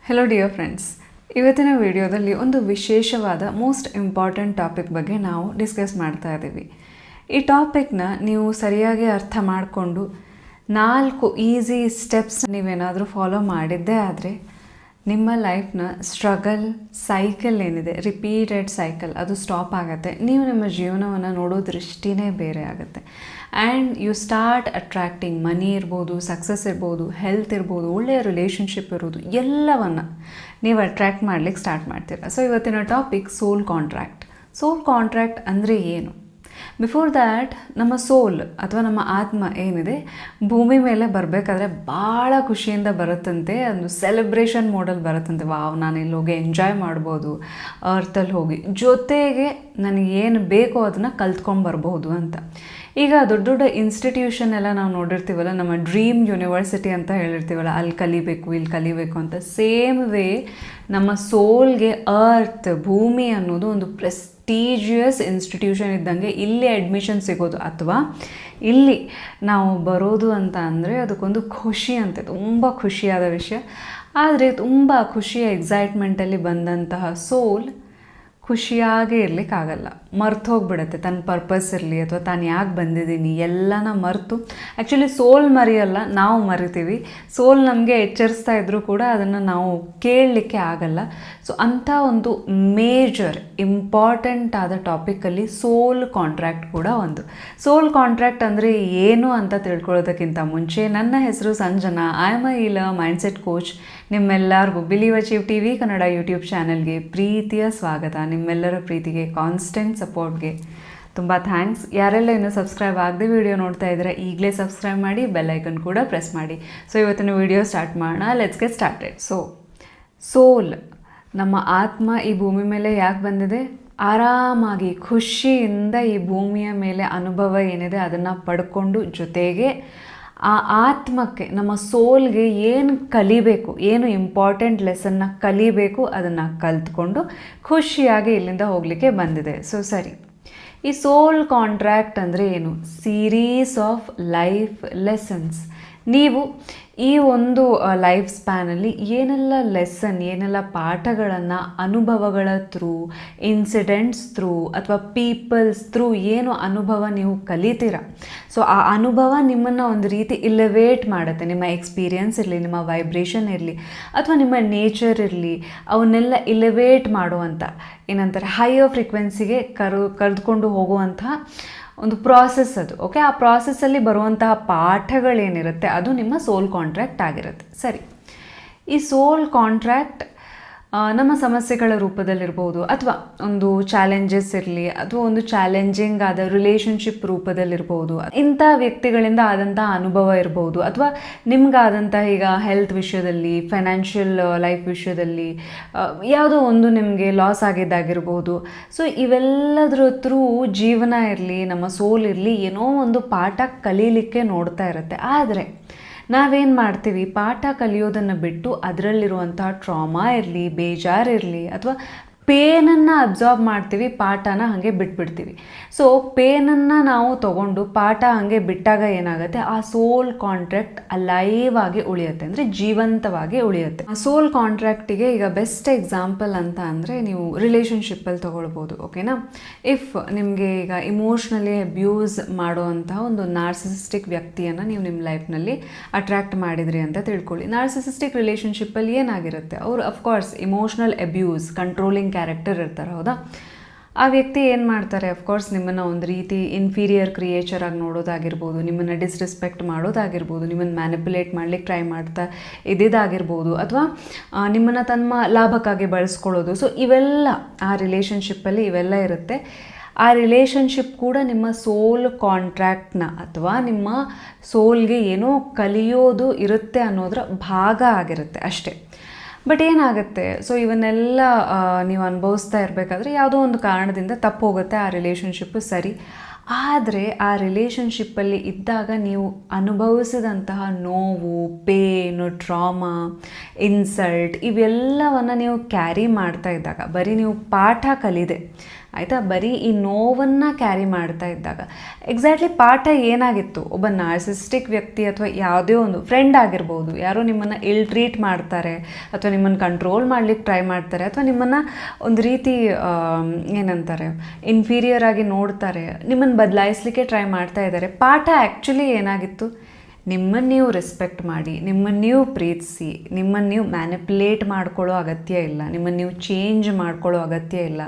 Hello dear friends, ಇವತ್ತಿನ ವಿಡಿಯೋದಲ್ಲಿ ಒಂದು ವಿಶೇಷವಾದ ಮೋಸ್ಟ್ ಇಂಪಾರ್ಟೆಂಟ್ ಟಾಪಿಕ್ ಬಗ್ಗೆ ನಾವು ಡಿಸ್ಕಸ್ ಮಾಡ್ತಾ ಇದ್ದೀವಿ. ಈ ಟಾಪಿಕ್ನ ನೀವು ಸರಿಯಾಗಿ ಅರ್ಥ ಮಾಡಿಕೊಂಡು 4 ಈಸಿ ಸ್ಟೆಪ್ಸ್ ನೀವೇನಾದರೂ ಫಾಲೋ ಮಾಡಿದ್ದೇ ಆದರೆ ನಿಮ್ಮ ಲೈಫ್ನ ಸ್ಟ್ರಗಲ್ ಸೈಕಲ್ ಏನಿದೆ, ರಿಪೀಟೆಡ್ ಸೈಕಲ್, ಅದು ಸ್ಟಾಪ್ ಆಗುತ್ತೆ. ನೀವು ನಿಮ್ಮ ಜೀವನವನ್ನು ನೋಡೋ ದೃಷ್ಟಿನೇ ಬೇರೆ ಆಗುತ್ತೆ. ಆ್ಯಂಡ್ ಯು ಸ್ಟಾರ್ಟ್ ಅಟ್ರ್ಯಾಕ್ಟಿಂಗ್ ಮನಿ ಇರ್ಬೋದು, ಸಕ್ಸಸ್ ಇರ್ಬೋದು, ಹೆಲ್ತ್ ಇರ್ಬೋದು, ಒಳ್ಳೆಯ ರಿಲೇಷನ್ಶಿಪ್ ಇರ್ಬೋದು, ಎಲ್ಲವನ್ನು ನೀವು ಅಟ್ರ್ಯಾಕ್ಟ್ ಮಾಡಲಿಕ್ಕೆ ಸ್ಟಾರ್ಟ್ ಮಾಡ್ತೀರ. ಸೊ ಇವತ್ತಿನ ಟಾಪಿಕ್ ಸೋಲ್ ಕಾಂಟ್ರ್ಯಾಕ್ಟ್. ಸೋಲ್ ಕಾಂಟ್ರ್ಯಾಕ್ಟ್ ಅಂದರೆ ಏನು? ಬಿಫೋರ್ ದ್ಯಾಟ್ ನಮ್ಮ ಸೋಲ್ ಅಥವಾ ನಮ್ಮ ಆತ್ಮ ಏನಿದೆ ಭೂಮಿ ಮೇಲೆ ಬರಬೇಕಾದ್ರೆ ಭಾಳ ಖುಷಿಯಿಂದ ಬರುತ್ತಂತೆ. ಒಂದು ಸೆಲೆಬ್ರೇಷನ್ ಮೋಡಲ್ಲಿ ಬರುತ್ತಂತೆ. ವಾವ್, ನಾನು ಇಲ್ಲಿ ಹೋಗಿ ಎಂಜಾಯ್ ಮಾಡ್ಬೋದು ಅರ್ಥಲ್ಲಿ ಹೋಗಿ, ಜೊತೆಗೆ ನನಗೇನು ಬೇಕೋ ಅದನ್ನು ಕಲ್ತ್ಕೊಂಡು ಬರ್ಬೋದು ಅಂತ. ಈಗ ದೊಡ್ಡ ದೊಡ್ಡ ಇನ್ಸ್ಟಿಟ್ಯೂಷನ್ ಎಲ್ಲ ನಾವು ನೋಡಿರ್ತೀವಲ್ಲ, ನಮ್ಮ ಡ್ರೀಮ್ ಯೂನಿವರ್ಸಿಟಿ ಅಂತ ಹೇಳಿರ್ತೀವಲ್ಲ, ಅಲ್ಲಿ ಕಲಿಬೇಕು ಇಲ್ಲಿ ಕಲಿಬೇಕು ಅಂತ. ಸೇಮ್ ವೇ ನಮ್ಮ ಸೋಲ್ಗೆ ಅರ್ತ್, ಭೂಮಿ ಅನ್ನೋದು ಒಂದು ಪ್ರೆಸ್ಟೀಜಿಯಸ್ ಇನ್ಸ್ಟಿಟ್ಯೂಷನ್ ಇದ್ದಂಗೆ. ಇಲ್ಲಿ ಅಡ್ಮಿಷನ್ ಸಿಗೋದು ಅಥವಾ ಇಲ್ಲಿ ನಾವು ಬರೋದು ಅಂತ ಅಂದರೆ ಅದಕ್ಕೊಂದು ಖುಷಿ ಅಂತೆ, ತುಂಬ ಖುಷಿಯಾದ ವಿಷಯ. ಆದರೆ ತುಂಬ ಖುಷಿಯ ಎಕ್ಸೈಟ್ಮೆಂಟಲ್ಲಿ ಬಂದಂತಹ ಸೋಲ್ ಖುಷಿಯಾಗೇ ಇರಲಿಕ್ಕಾಗಲ್ಲ, ಮರ್ತು ಹೋಗ್ಬಿಡುತ್ತೆ. ತನ್ನ ಪರ್ಪಸ್ ಇರಲಿ ಅಥವಾ ತಾನು ಯಾಕೆ ಬಂದಿದ್ದೀನಿ ಎಲ್ಲನ ಮರೆತು, ಆ್ಯಕ್ಚುಲಿ ಸೋಲ್ ಮರೆಯಲ್ಲ, ನಾವು ಮರಿತೀವಿ. ಸೋಲ್ ನಮಗೆ ಎಚ್ಚರಿಸ್ತಾ ಇದ್ದರೂ ಕೂಡ ಅದನ್ನು ನಾವು ಕೇಳಲಿಕ್ಕೆ ಆಗಲ್ಲ. ಸೊ ಅಂಥ ಒಂದು ಮೇಜರ್ ಇಂಪಾರ್ಟೆಂಟ್ ಆದ ಟಾಪಿಕಲ್ಲಿ ಸೋಲ್ ಕಾಂಟ್ರ್ಯಾಕ್ಟ್ ಕೂಡ ಒಂದು. ಸೋಲ್ ಕಾಂಟ್ರ್ಯಾಕ್ಟ್ ಅಂದರೆ ಏನು ಅಂತ ತಿಳ್ಕೊಳ್ಳೋದಕ್ಕಿಂತ ಮುಂಚೆ, ನನ್ನ ಹೆಸರು Sanjana. I am a healer, mindset coach. ನಿಮ್ಮೆಲ್ಲರಿಗೂ believe achieve TV Kannada YouTube ಚಾನಲ್ಗೆ ಪ್ರೀತಿಯ ಸ್ವಾಗತ. ನಿಮ್ಮೆಲ್ಲರ ಪ್ರೀತಿಗೆ, ಕಾನ್ಸ್ಟೆಂಟ್ ಸಪೋರ್ಟ್ಗೆ ತುಂಬ ಥ್ಯಾಂಕ್ಸ್. ಯಾರೆಲ್ಲ ಇನ್ನೂ ಸಬ್ಸ್ಕ್ರೈಬ್ ಆಗದೆ ವಿಡಿಯೋ ನೋಡ್ತಾ ಇದ್ದರೆ ಈಗಲೇ ಸಬ್ಸ್ಕ್ರೈಬ್ ಮಾಡಿ, ಬೆಲ್ ಐಕನ್ ಕೂಡ ಪ್ರೆಸ್ ಮಾಡಿ. ಸೊ ಇವತ್ತಿನ ವಿಡಿಯೋ ಸ್ಟಾರ್ಟ್ ಮಾಡೋಣ. Let's get started. ಸೋಲ್, ನಮ್ಮ ಆತ್ಮ ಈ ಭೂಮಿ ಮೇಲೆ ಯಾಕೆ ಬಂದಿದೆ? ಆರಾಮಾಗಿ ಖುಷಿಯಿಂದ ಈ ಭೂಮಿಯ ಮೇಲೆ ಅನುಭವ ಏನಿದೆ ಅದನ್ನು ಪಡ್ಕೊಂಡು, ಜೊತೆಗೆ ಆ ಆತ್ಮಕ್ಕೆ, ನಮ್ಮ ಸೋಲ್ಗೆ ಏನು ಕಲಿಬೇಕು, ಏನು ಇಂಪಾರ್ಟೆಂಟ್ ಲೆಸನ್ನ ಕಲಿಬೇಕು ಅದನ್ನು ಕಲ್ತ್ಕೊಂಡು ಖುಷಿಯಾಗಿ ಇಲ್ಲಿಂದ ಹೋಗಲಿಕ್ಕೆ ಬಂದಿದೆ. ಸೊ ಸರಿ, ಈ ಸೋಲ್ ಕಾಂಟ್ರ್ಯಾಕ್ಟ್ ಅಂದರೆ ಏನು? Series of life lessons. ನೀವು ಈ ಒಂದು ಲೈಫ್ ಸ್ಪ್ಯಾನಲ್ಲಿ ಏನೆಲ್ಲ ಲೆಸನ್, ಏನೆಲ್ಲ ಪಾಠಗಳನ್ನು ಅನುಭವಗಳ ಥ್ರೂ, ಇನ್ಸಿಡೆಂಟ್ಸ್ ಥ್ರೂ ಅಥವಾ ಪೀಪಲ್ಸ್ ಥ್ರೂ ಏನು ಅನುಭವ ನೀವು ಕಲಿತೀರ, ಸೊ ಆ ಅನುಭವ ನಿಮ್ಮನ್ನು ಒಂದು ರೀತಿ ಇಲಿವೇಟ್ ಮಾಡುತ್ತೆ. ನಿಮ್ಮ ಎಕ್ಸ್ಪೀರಿಯನ್ಸ್ ಇರಲಿ, ನಿಮ್ಮ ವೈಬ್ರೇಷನ್ ಇರಲಿ, ಅಥವಾ ನಿಮ್ಮ ನೇಚರ್ ಇರಲಿ, ಅವನ್ನೆಲ್ಲ ಇಲಿವೇಟ್ ಮಾಡುವಂಥ, ಏನಂತಾರೆ, ಹೈಯರ್ ಫ್ರೀಕ್ವೆನ್ಸಿಗೆ ಕರೆದುಕೊಂಡು ಹೋಗುವಂತಹ ಒಂದು ಪ್ರಾಸೆಸ್ ಅದು. ಓಕೆ, ಆ ಪ್ರಾಸೆಸ್ಸಲ್ಲಿ ಬರುವಂತಹ ಪಾಠಗಳೇನಿರುತ್ತೆ ಅದು ನಿಮ್ಮ ಸೋಲ್ ಕಾಂಟ್ರ್ಯಾಕ್ಟ್ ಆಗಿರುತ್ತೆ. ಸರಿ, ಈ ಸೋಲ್ ಕಾಂಟ್ರ್ಯಾಕ್ಟ್ ನಮ್ಮ ಸಮಸ್ಯೆಗಳ ರೂಪದಲ್ಲಿರ್ಬೋದು, ಅಥವಾ ಒಂದು ಚಾಲೆಂಜಸ್ ಇರಲಿ, ಅಥವಾ ಒಂದು ಚಾಲೆಂಜಿಂಗ್ ಆದ ರಿಲೇಷನ್ಶಿಪ್ ರೂಪದಲ್ಲಿರ್ಬೋದು, ಇಂಥ ವ್ಯಕ್ತಿಗಳಿಂದ ಆದಂಥ ಅನುಭವ ಇರ್ಬೋದು, ಅಥವಾ ನಿಮ್ಗಾದಂಥ ಈಗ ಹೆಲ್ತ್ ವಿಷಯದಲ್ಲಿ, ಫೈನಾನ್ಷಿಯಲ್ ಲೈಫ್ ವಿಷಯದಲ್ಲಿ ಯಾವುದೋ ಒಂದು ನಿಮಗೆ ಲಾಸ್ ಆಗಿದ್ದಾಗಿರ್ಬೋದು. ಸೊ ಇವೆಲ್ಲದ್ರ ಥ್ರೂ ಜೀವನ ಇರಲಿ, ನಮ್ಮ ಸೋಲ್ ಇರಲಿ, ಏನೋ ಒಂದು ಪಾಠ ಕಲೀಲಿಕ್ಕೆ ನೋಡ್ತಾ ಇರುತ್ತೆ. ಆದರೆ ನಾವೇನು ಮಾಡ್ತೀವಿ, ಪಾಠ ಕಲಿಯೋದನ್ನು ಬಿಟ್ಟು ಅದರಲ್ಲಿರುವಂತಹ ಟ್ರಾಮಾ ಇರಲಿ, ಬೇಜಾರಿರಲಿ, ಅಥವಾ ಪೇನನ್ನು ಅಬ್ಸಾರ್ಬ್ ಮಾಡ್ತೀವಿ, ಪಾಠನ ಹಾಗೆ ಬಿಟ್ಬಿಡ್ತೀವಿ. ಸೊ ಪೇನನ್ನು ನಾವು ತೊಗೊಂಡು ಪಾಠ ಹಾಗೆ ಬಿಟ್ಟಾಗ ಏನಾಗುತ್ತೆ, ಆ ಸೋಲ್ ಕಾಂಟ್ರ್ಯಾಕ್ಟ್ ಲೈವ್ ಆಗಿ ಉಳಿಯುತ್ತೆ, ಅಂದರೆ ಜೀವಂತವಾಗಿ ಉಳಿಯುತ್ತೆ. ಆ ಸೋಲ್ ಕಾಂಟ್ರ್ಯಾಕ್ಟಿಗೆ ಈಗ ಬೆಸ್ಟ್ ಎಕ್ಸಾಂಪಲ್ ಅಂತ ಅಂದರೆ ನೀವು ರಿಲೇಷನ್ಶಿಪ್ಪಲ್ಲಿ ತೊಗೊಳ್ಬೋದು. ಓಕೆನಾ? ಇಫ್ ನಿಮಗೆ ಈಗ ಇಮೋಷ್ನಲಿ ಅಬ್ಯೂಸ್ ಮಾಡುವಂತಹ ಒಂದು ನಾರ್ಸಿಸಿಸ್ಟಿಕ್ ವ್ಯಕ್ತಿಯನ್ನು ನೀವು ನಿಮ್ಮ ಲೈಫ್ನಲ್ಲಿ ಅಟ್ರ್ಯಾಕ್ಟ್ ಮಾಡಿದ್ರಿ ಅಂತ ತಿಳ್ಕೊಳ್ಳಿ. ನಾರ್ಸಿಸಿಸ್ಟಿಕ್ ರಿಲೇಷನ್ಶಿಪ್ಪಲ್ಲಿ ಏನಾಗಿರುತ್ತೆ, ಅವರು of course emotional abuse, controlling character ಇರ್ತಾರೆ, ಹೌದಾ? ಆ ವ್ಯಕ್ತಿ ಏನು ಮಾಡ್ತಾರೆ, ಅಫ್ಕೋರ್ಸ್ ನಿಮ್ಮನ್ನು ಒಂದು ರೀತಿ ಇನ್ಫೀರಿಯರ್ ಕ್ರಿಯೇಚರ್ ಆಗಿ ನೋಡೋದಾಗಿರ್ಬೋದು, ನಿಮ್ಮನ್ನು ಡಿಸ್ರೆಸ್ಪೆಕ್ಟ್ ಮಾಡೋದಾಗಿರ್ಬೋದು, ನಿಮ್ಮನ್ನು ಮ್ಯಾನಿಪುಲೇಟ್ ಮಾಡ್ಲಿಕ್ಕೆ ಟ್ರೈ ಮಾಡ್ತಾ ಇದ್ದಿದ್ದಾಗಿರ್ಬೋದು, ಅಥವಾ ನಿಮ್ಮನ್ನು ತಮ್ಮ ಲಾಭಕ್ಕಾಗಿ ಬಳಸ್ಕೊಳ್ಳೋದು. ಸೊ ಇವೆಲ್ಲ ಆ ರಿಲೇಷನ್ಶಿಪ್ಪಲ್ಲಿ ಇವೆಲ್ಲ ಇರುತ್ತೆ. ಆ ರಿಲೇಷನ್ಶಿಪ್ ಕೂಡ ನಿಮ್ಮ ಸೋಲ್ ಕಾಂಟ್ರ್ಯಾಕ್ಟ್ನ ಅಥವಾ ನಿಮ್ಮ ಸೋಲ್ಗೆ ಏನೋ ಕಲಿಯೋದು ಇರುತ್ತೆ ಅನ್ನೋದರ ಭಾಗ ಆಗಿರುತ್ತೆ ಅಷ್ಟೇ. ಬಟ್ ಏನಾಗುತ್ತೆ, ಸೊ ಇವನ್ನೆಲ್ಲ ನೀವು ಅನುಭವಿಸ್ತಾ ಇರಬೇಕಾದ್ರೆ ಯಾವುದೋ ಒಂದು ಕಾರಣದಿಂದ ತಪ್ಪು ಹೋಗುತ್ತೆ ಆ ರಿಲೇಷನ್ಶಿಪ್ಪು, ಸರಿ. ಆದರೆ ಆ ರಿಲೇಷನ್ಶಿಪ್ಪಲ್ಲಿ ಇದ್ದಾಗ ನೀವು ಅನುಭವಿಸಿದಂತಹ ನೋವು, ಪೇನು, ಟ್ರಾಮಾ, ಇನ್ಸಲ್ಟ್, ಇವೆಲ್ಲವನ್ನು ನೀವು ಕ್ಯಾರಿ ಮಾಡ್ತಾ ಇದ್ದಾಗ, ಬರೀ ನೀವು ಪಾಠ ಕಲಿದೆ ಆಯಿತಾ. ಬರೀ ಈ ನೋವನ್ನು ಕ್ಯಾರಿ ಮಾಡ್ತಾ ಇದ್ದಾಗ ಎಕ್ಸಾಕ್ಟ್ಲಿ ಪಾಠ ಏನಾಗಿತ್ತು, ಒಬ್ಬ ನಾರ್ಸಿಸ್ಟಿಕ್ ವ್ಯಕ್ತಿ ಅಥವಾ ಯಾವುದೇ ಒಂದು ಫ್ರೆಂಡ್ ಆಗಿರ್ಬೋದು, ಯಾರೋ ನಿಮ್ಮನ್ನು ಇಲ್ ಟ್ರೀಟ್ ಮಾಡ್ತಾರೆ ಅಥವಾ ನಿಮ್ಮನ್ನು ಕಂಟ್ರೋಲ್ ಮಾಡ್ಲಿಕ್ಕೆ ಟ್ರೈ ಮಾಡ್ತಾರೆ ಅಥವಾ ನಿಮ್ಮನ್ನು ಒಂದು ರೀತಿ ಏನಂತಾರೆ ಇನ್ಫೀರಿಯರ್ ಆಗಿ ನೋಡ್ತಾರೆ, ನಿಮ್ಮನ್ನು ಬದಲಾಯಿಸಲಿಕ್ಕೆ ಟ್ರೈ ಮಾಡ್ತಾ ಇದ್ದಾರೆ. ಪಾಠ ಆ್ಯಕ್ಚುಲಿ ಏನಾಗಿತ್ತು, ನಿಮ್ಮನ್ನು ನೀವು ರೆಸ್ಪೆಕ್ಟ್ ಮಾಡಿ, ನಿಮ್ಮನ್ನು ನೀವು ಪ್ರೀತಿಸಿ, ನಿಮ್ಮನ್ನು ನೀವು ಮ್ಯಾನಿಪ್ಯುಲೇಟ್ ಮಾಡ್ಕೊಳ್ಳೋ ಅಗತ್ಯ ಇಲ್ಲ, ನಿಮ್ಮನ್ನು ನೀವು ಚೇಂಜ್ ಮಾಡ್ಕೊಳ್ಳೋ ಅಗತ್ಯ ಇಲ್ಲ,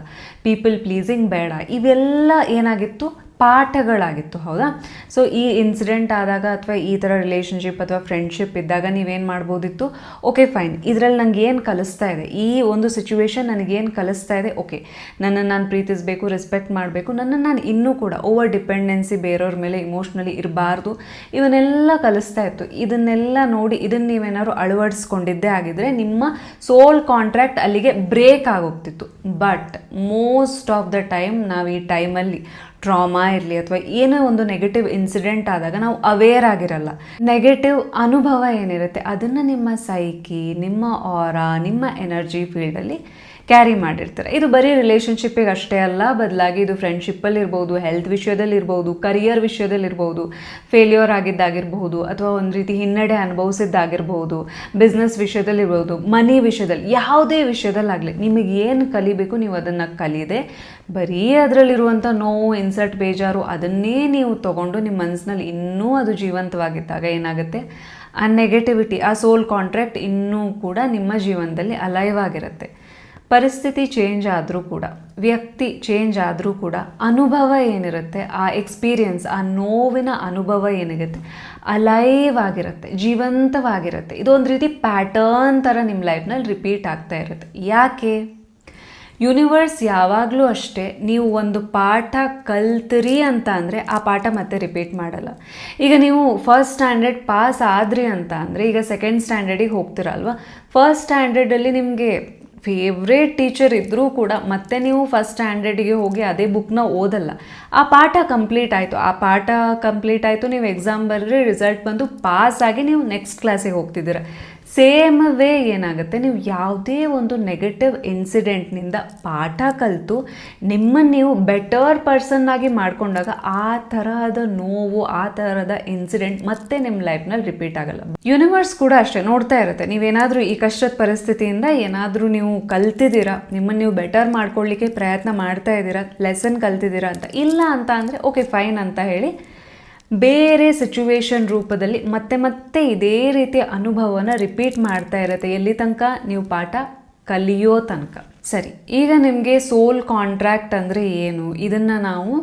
ಪೀಪಲ್ ಪ್ಲೀಸಿಂಗ್ ಬೇಡ. ಇವೆಲ್ಲ ಏನಾಗಿತ್ತು, ಪಾಠಗಳಾಗಿತ್ತು. ಹೌದಾ. ಸೊ ಈ ಇನ್ಸಿಡೆಂಟ್ ಆದಾಗ ಅಥವಾ ಈ ಥರ ರಿಲೇಷನ್ಶಿಪ್ ಅಥವಾ ಫ್ರೆಂಡ್ಶಿಪ್ ಇದ್ದಾಗ ನೀವೇನು ಮಾಡ್ಬೋದಿತ್ತು, ಓಕೆ ಫೈನ್, ಇದರಲ್ಲಿ ನನಗೆ ಏನು ಕಲಿಸ್ತಾ ಇದೆ, ಈ ಒಂದು ಸಿಚುವೇಶನ್ ನನಗೇನು ಕಲಿಸ್ತಾ ಇದೆ, ಓಕೆ ನನ್ನನ್ನು ನಾನು ಪ್ರೀತಿಸಬೇಕು, ರೆಸ್ಪೆಕ್ಟ್ ಮಾಡಬೇಕು, ನನ್ನನ್ನು ನಾನು ಇನ್ನೂ ಕೂಡ ಓವರ್ ಡಿಪೆಂಡೆನ್ಸಿ ಬೇರೆಯವ್ರ ಮೇಲೆ ಇಮೋಷ್ನಲಿ ಇರಬಾರ್ದು, ಇವನ್ನೆಲ್ಲ ಕಲಿಸ್ತಾ ಇತ್ತು. ಇದನ್ನೆಲ್ಲ ನೋಡಿ ಇದನ್ನು ನೀವೇನಾದ್ರು ಅಳವಡಿಸ್ಕೊಂಡಿದ್ದೇ ಆಗಿದ್ದರೆ ನಿಮ್ಮ ಸೋಲ್ ಕಾಂಟ್ರಾಕ್ಟ್ ಅಲ್ಲಿಗೆ ಬ್ರೇಕ್ ಆಗೋಗ್ತಿತ್ತು. But most of the time ನಾವು ಈ ಟೈಮಲ್ಲಿ ಟ್ರಾಮಾ ಇರಲಿ ಅಥವಾ ಏನೋ ಒಂದು ನೆಗೆಟಿವ್ ಇನ್ಸಿಡೆಂಟ್ ಆದಾಗ ನಾವು ಅವೇರ್ ಆಗಿರಲ್ಲ. ನೆಗೆಟಿವ್ ಅನುಭವ ಏನಿರುತ್ತೆ ಅದನ್ನು ನಿಮ್ಮ ಸೈಕಿ, ನಿಮ್ಮ ಆರಾ, ನಿಮ್ಮ ಎನರ್ಜಿ ಫೀಲ್ಡಲ್ಲಿ ಕ್ಯಾರಿ ಮಾಡಿರ್ತಾರೆ. ಇದು ಬರೀ ರಿಲೇಷನ್ಶಿಪ್ಪಿಗೆ ಅಷ್ಟೇ ಅಲ್ಲ, ಬದಲಾಗಿ ಇದು ಫ್ರೆಂಡ್ಶಿಪ್ಪಲ್ಲಿರ್ಬೋದು, ಹೆಲ್ತ್ ವಿಷಯದಲ್ಲಿರ್ಬೋದು, ಕರಿಯರ್ ವಿಷಯದಲ್ಲಿರ್ಬೋದು, ಫೇಲ್ಯೂರ್ ಆಗಿದ್ದಾಗಿರ್ಬೋದು ಅಥವಾ ಒಂದು ರೀತಿ ಹಿನ್ನಡೆ ಅನುಭವಿಸಿದ್ದಾಗಿರ್ಬೋದು, ಬಿಸ್ನೆಸ್ ವಿಷಯದಲ್ಲಿರ್ಬೋದು, ಮನಿ ವಿಷಯದಲ್ಲಿ, ಯಾವುದೇ ವಿಷಯದಲ್ಲಾಗಲಿ ನಿಮಗೆ ಏನು ಕಲಿಬೇಕು ನೀವು ಅದನ್ನು ಕಲಿಯದೆ ಬರೀ ಅದರಲ್ಲಿರುವಂಥ ನೋವು, ಇನ್ಸಲ್ಟ್, ಬೇಜಾರು ಅದನ್ನೇ ನೀವು ತೊಗೊಂಡು ನಿಮ್ಮ ಮನಸ್ಸಿನಲ್ಲಿ ಇನ್ನೂ ಅದು ಜೀವಂತವಾಗಿದ್ದಾಗ ಏನಾಗುತ್ತೆ, ಆ ನೆಗೆಟಿವಿಟಿ, ಆ ಸೋಲ್ ಕಾಂಟ್ರಾಕ್ಟ್ ಇನ್ನೂ ಕೂಡ ನಿಮ್ಮ ಜೀವನದಲ್ಲಿ ಅಲೈವ್ ಆಗಿರುತ್ತೆ. ಪರಿಸ್ಥಿತಿ ಚೇಂಜ್ ಆದರೂ ಕೂಡ, ವ್ಯಕ್ತಿ ಚೇಂಜ್ ಆದರೂ ಕೂಡ ಅನುಭವ ಏನಿರುತ್ತೆ, ಆ ಎಕ್ಸ್ಪೀರಿಯನ್ಸ್, ಆ ನೋವಿನ ಅನುಭವ ಏನಿರುತ್ತೆ ಅಲೈವ್ ಆಗಿರುತ್ತೆ, ಜೀವಂತವಾಗಿರುತ್ತೆ. ಇದೊಂದು ರೀತಿ ಪ್ಯಾಟರ್ನ್ ಥರ ನಿಮ್ಮ ಲೈಫ್ನಲ್ಲಿ ರಿಪೀಟ್ ಆಗ್ತಾ ಇರುತ್ತೆ. ಯಾಕೆ? ಯೂನಿವರ್ಸ್ ಯಾವಾಗಲೂ ಅಷ್ಟೇ, ನೀವು ಒಂದು ಪಾಠ ಕಲ್ತಿರಿ ಅಂತ ಅಂದರೆ ಆ ಪಾಠ ಮತ್ತೆ ರಿಪೀಟ್ ಮಾಡಲ್ಲ. ಈಗ ನೀವು ಫಸ್ಟ್ ಸ್ಟ್ಯಾಂಡರ್ಡ್ ಪಾಸ್ ಆದ್ರಿ ಅಂತ ಅಂದರೆ ಈಗ ಸೆಕೆಂಡ್ ಸ್ಟ್ಯಾಂಡರ್ಡಿಗೆ ಹೋಗ್ತೀರಲ್ವ, ಫಸ್ಟ್ ಸ್ಟ್ಯಾಂಡರ್ಡಲ್ಲಿ ನಿಮಗೆ ಫೇವ್ರೇಟ್ ಟೀಚರ್ ಇದ್ದರೂ ಕೂಡ ಮತ್ತೆ ನೀವು ಫಸ್ಟ್ ಸ್ಟ್ಯಾಂಡರ್ಡಿಗೆ ಹೋಗಿ ಅದೇ ಬುಕ್ನ ಓದಲ್ಲ. ಆ ಪಾಠ ಕಂಪ್ಲೀಟ್ ಆಯಿತು, ನೀವು ಎಕ್ಸಾಮ್ ಬರೆದ್ರೆ ರಿಸಲ್ಟ್ ಬಂದು ಪಾಸ್ ಆಗಿ ನೀವು ನೆಕ್ಸ್ಟ್ ಕ್ಲಾಸಿಗೆ ಹೋಗ್ತಿದ್ದೀರ. ಸೇಮ್ ವೇ ಏನಾಗುತ್ತೆ, ನೀವು ಯಾವುದೇ ಒಂದು ನೆಗೆಟಿವ್ ಇನ್ಸಿಡೆಂಟ್ನಿಂದ ಪಾಠ ಕಲಿತು ನಿಮ್ಮನ್ನು ನೀವು ಬೆಟರ್ ಪರ್ಸನ್ ಆಗಿ ಮಾಡಿಕೊಂಡಾಗ ಆ ತರಹದ ನೋವು, ಆ ಥರದ ಇನ್ಸಿಡೆಂಟ್ ಮತ್ತೆ ನಿಮ್ಮ ಲೈಫ್ನಲ್ಲಿ ರಿಪೀಟ್ ಆಗಲ್ಲ. ಯೂನಿವರ್ಸ್ ಕೂಡ ಅಷ್ಟೇ ನೋಡ್ತಾ ಇರುತ್ತೆ, ನೀವೇನಾದರೂ ಈ ಕಷ್ಟದ ಪರಿಸ್ಥಿತಿಯಿಂದ ಏನಾದರೂ ನೀವು ಕಲ್ತಿದ್ದೀರಾ, ನಿಮ್ಮನ್ನು ನೀವು ಬೆಟರ್ ಮಾಡ್ಕೊಳ್ಳಿಕ್ಕೆ ಪ್ರಯತ್ನ ಮಾಡ್ತಾ ಇದ್ದೀರಾ, ಲೆಸನ್ ಕಲ್ತಿದ್ದೀರಾ ಅಂತ. ಇಲ್ಲ ಅಂತ ಅಂದರೆ ಓಕೆ ಫೈನ್ ಅಂತ ಹೇಳಿ ಬೇರೆ ಸಿಚುವೇಶನ್ ರೂಪದಲ್ಲಿ ಮತ್ತೆ ಇದೇ ರೀತಿಯ ಅನುಭವನ ರಿಪೀಟ್ ಮಾಡ್ತಾ ಇರುತ್ತೆ. ಎಲ್ಲಿ ತನಕ? ನೀವು ಪಾಠ ಕಲಿಯೋ ತನಕ. ಸರಿ, ಈಗ ನಿಮಗೆ ಸೋಲ್ ಕಾಂಟ್ರಾಕ್ಟ್ ಅಂದರೆ ಏನು, ಇದನ್ನು ನಾವು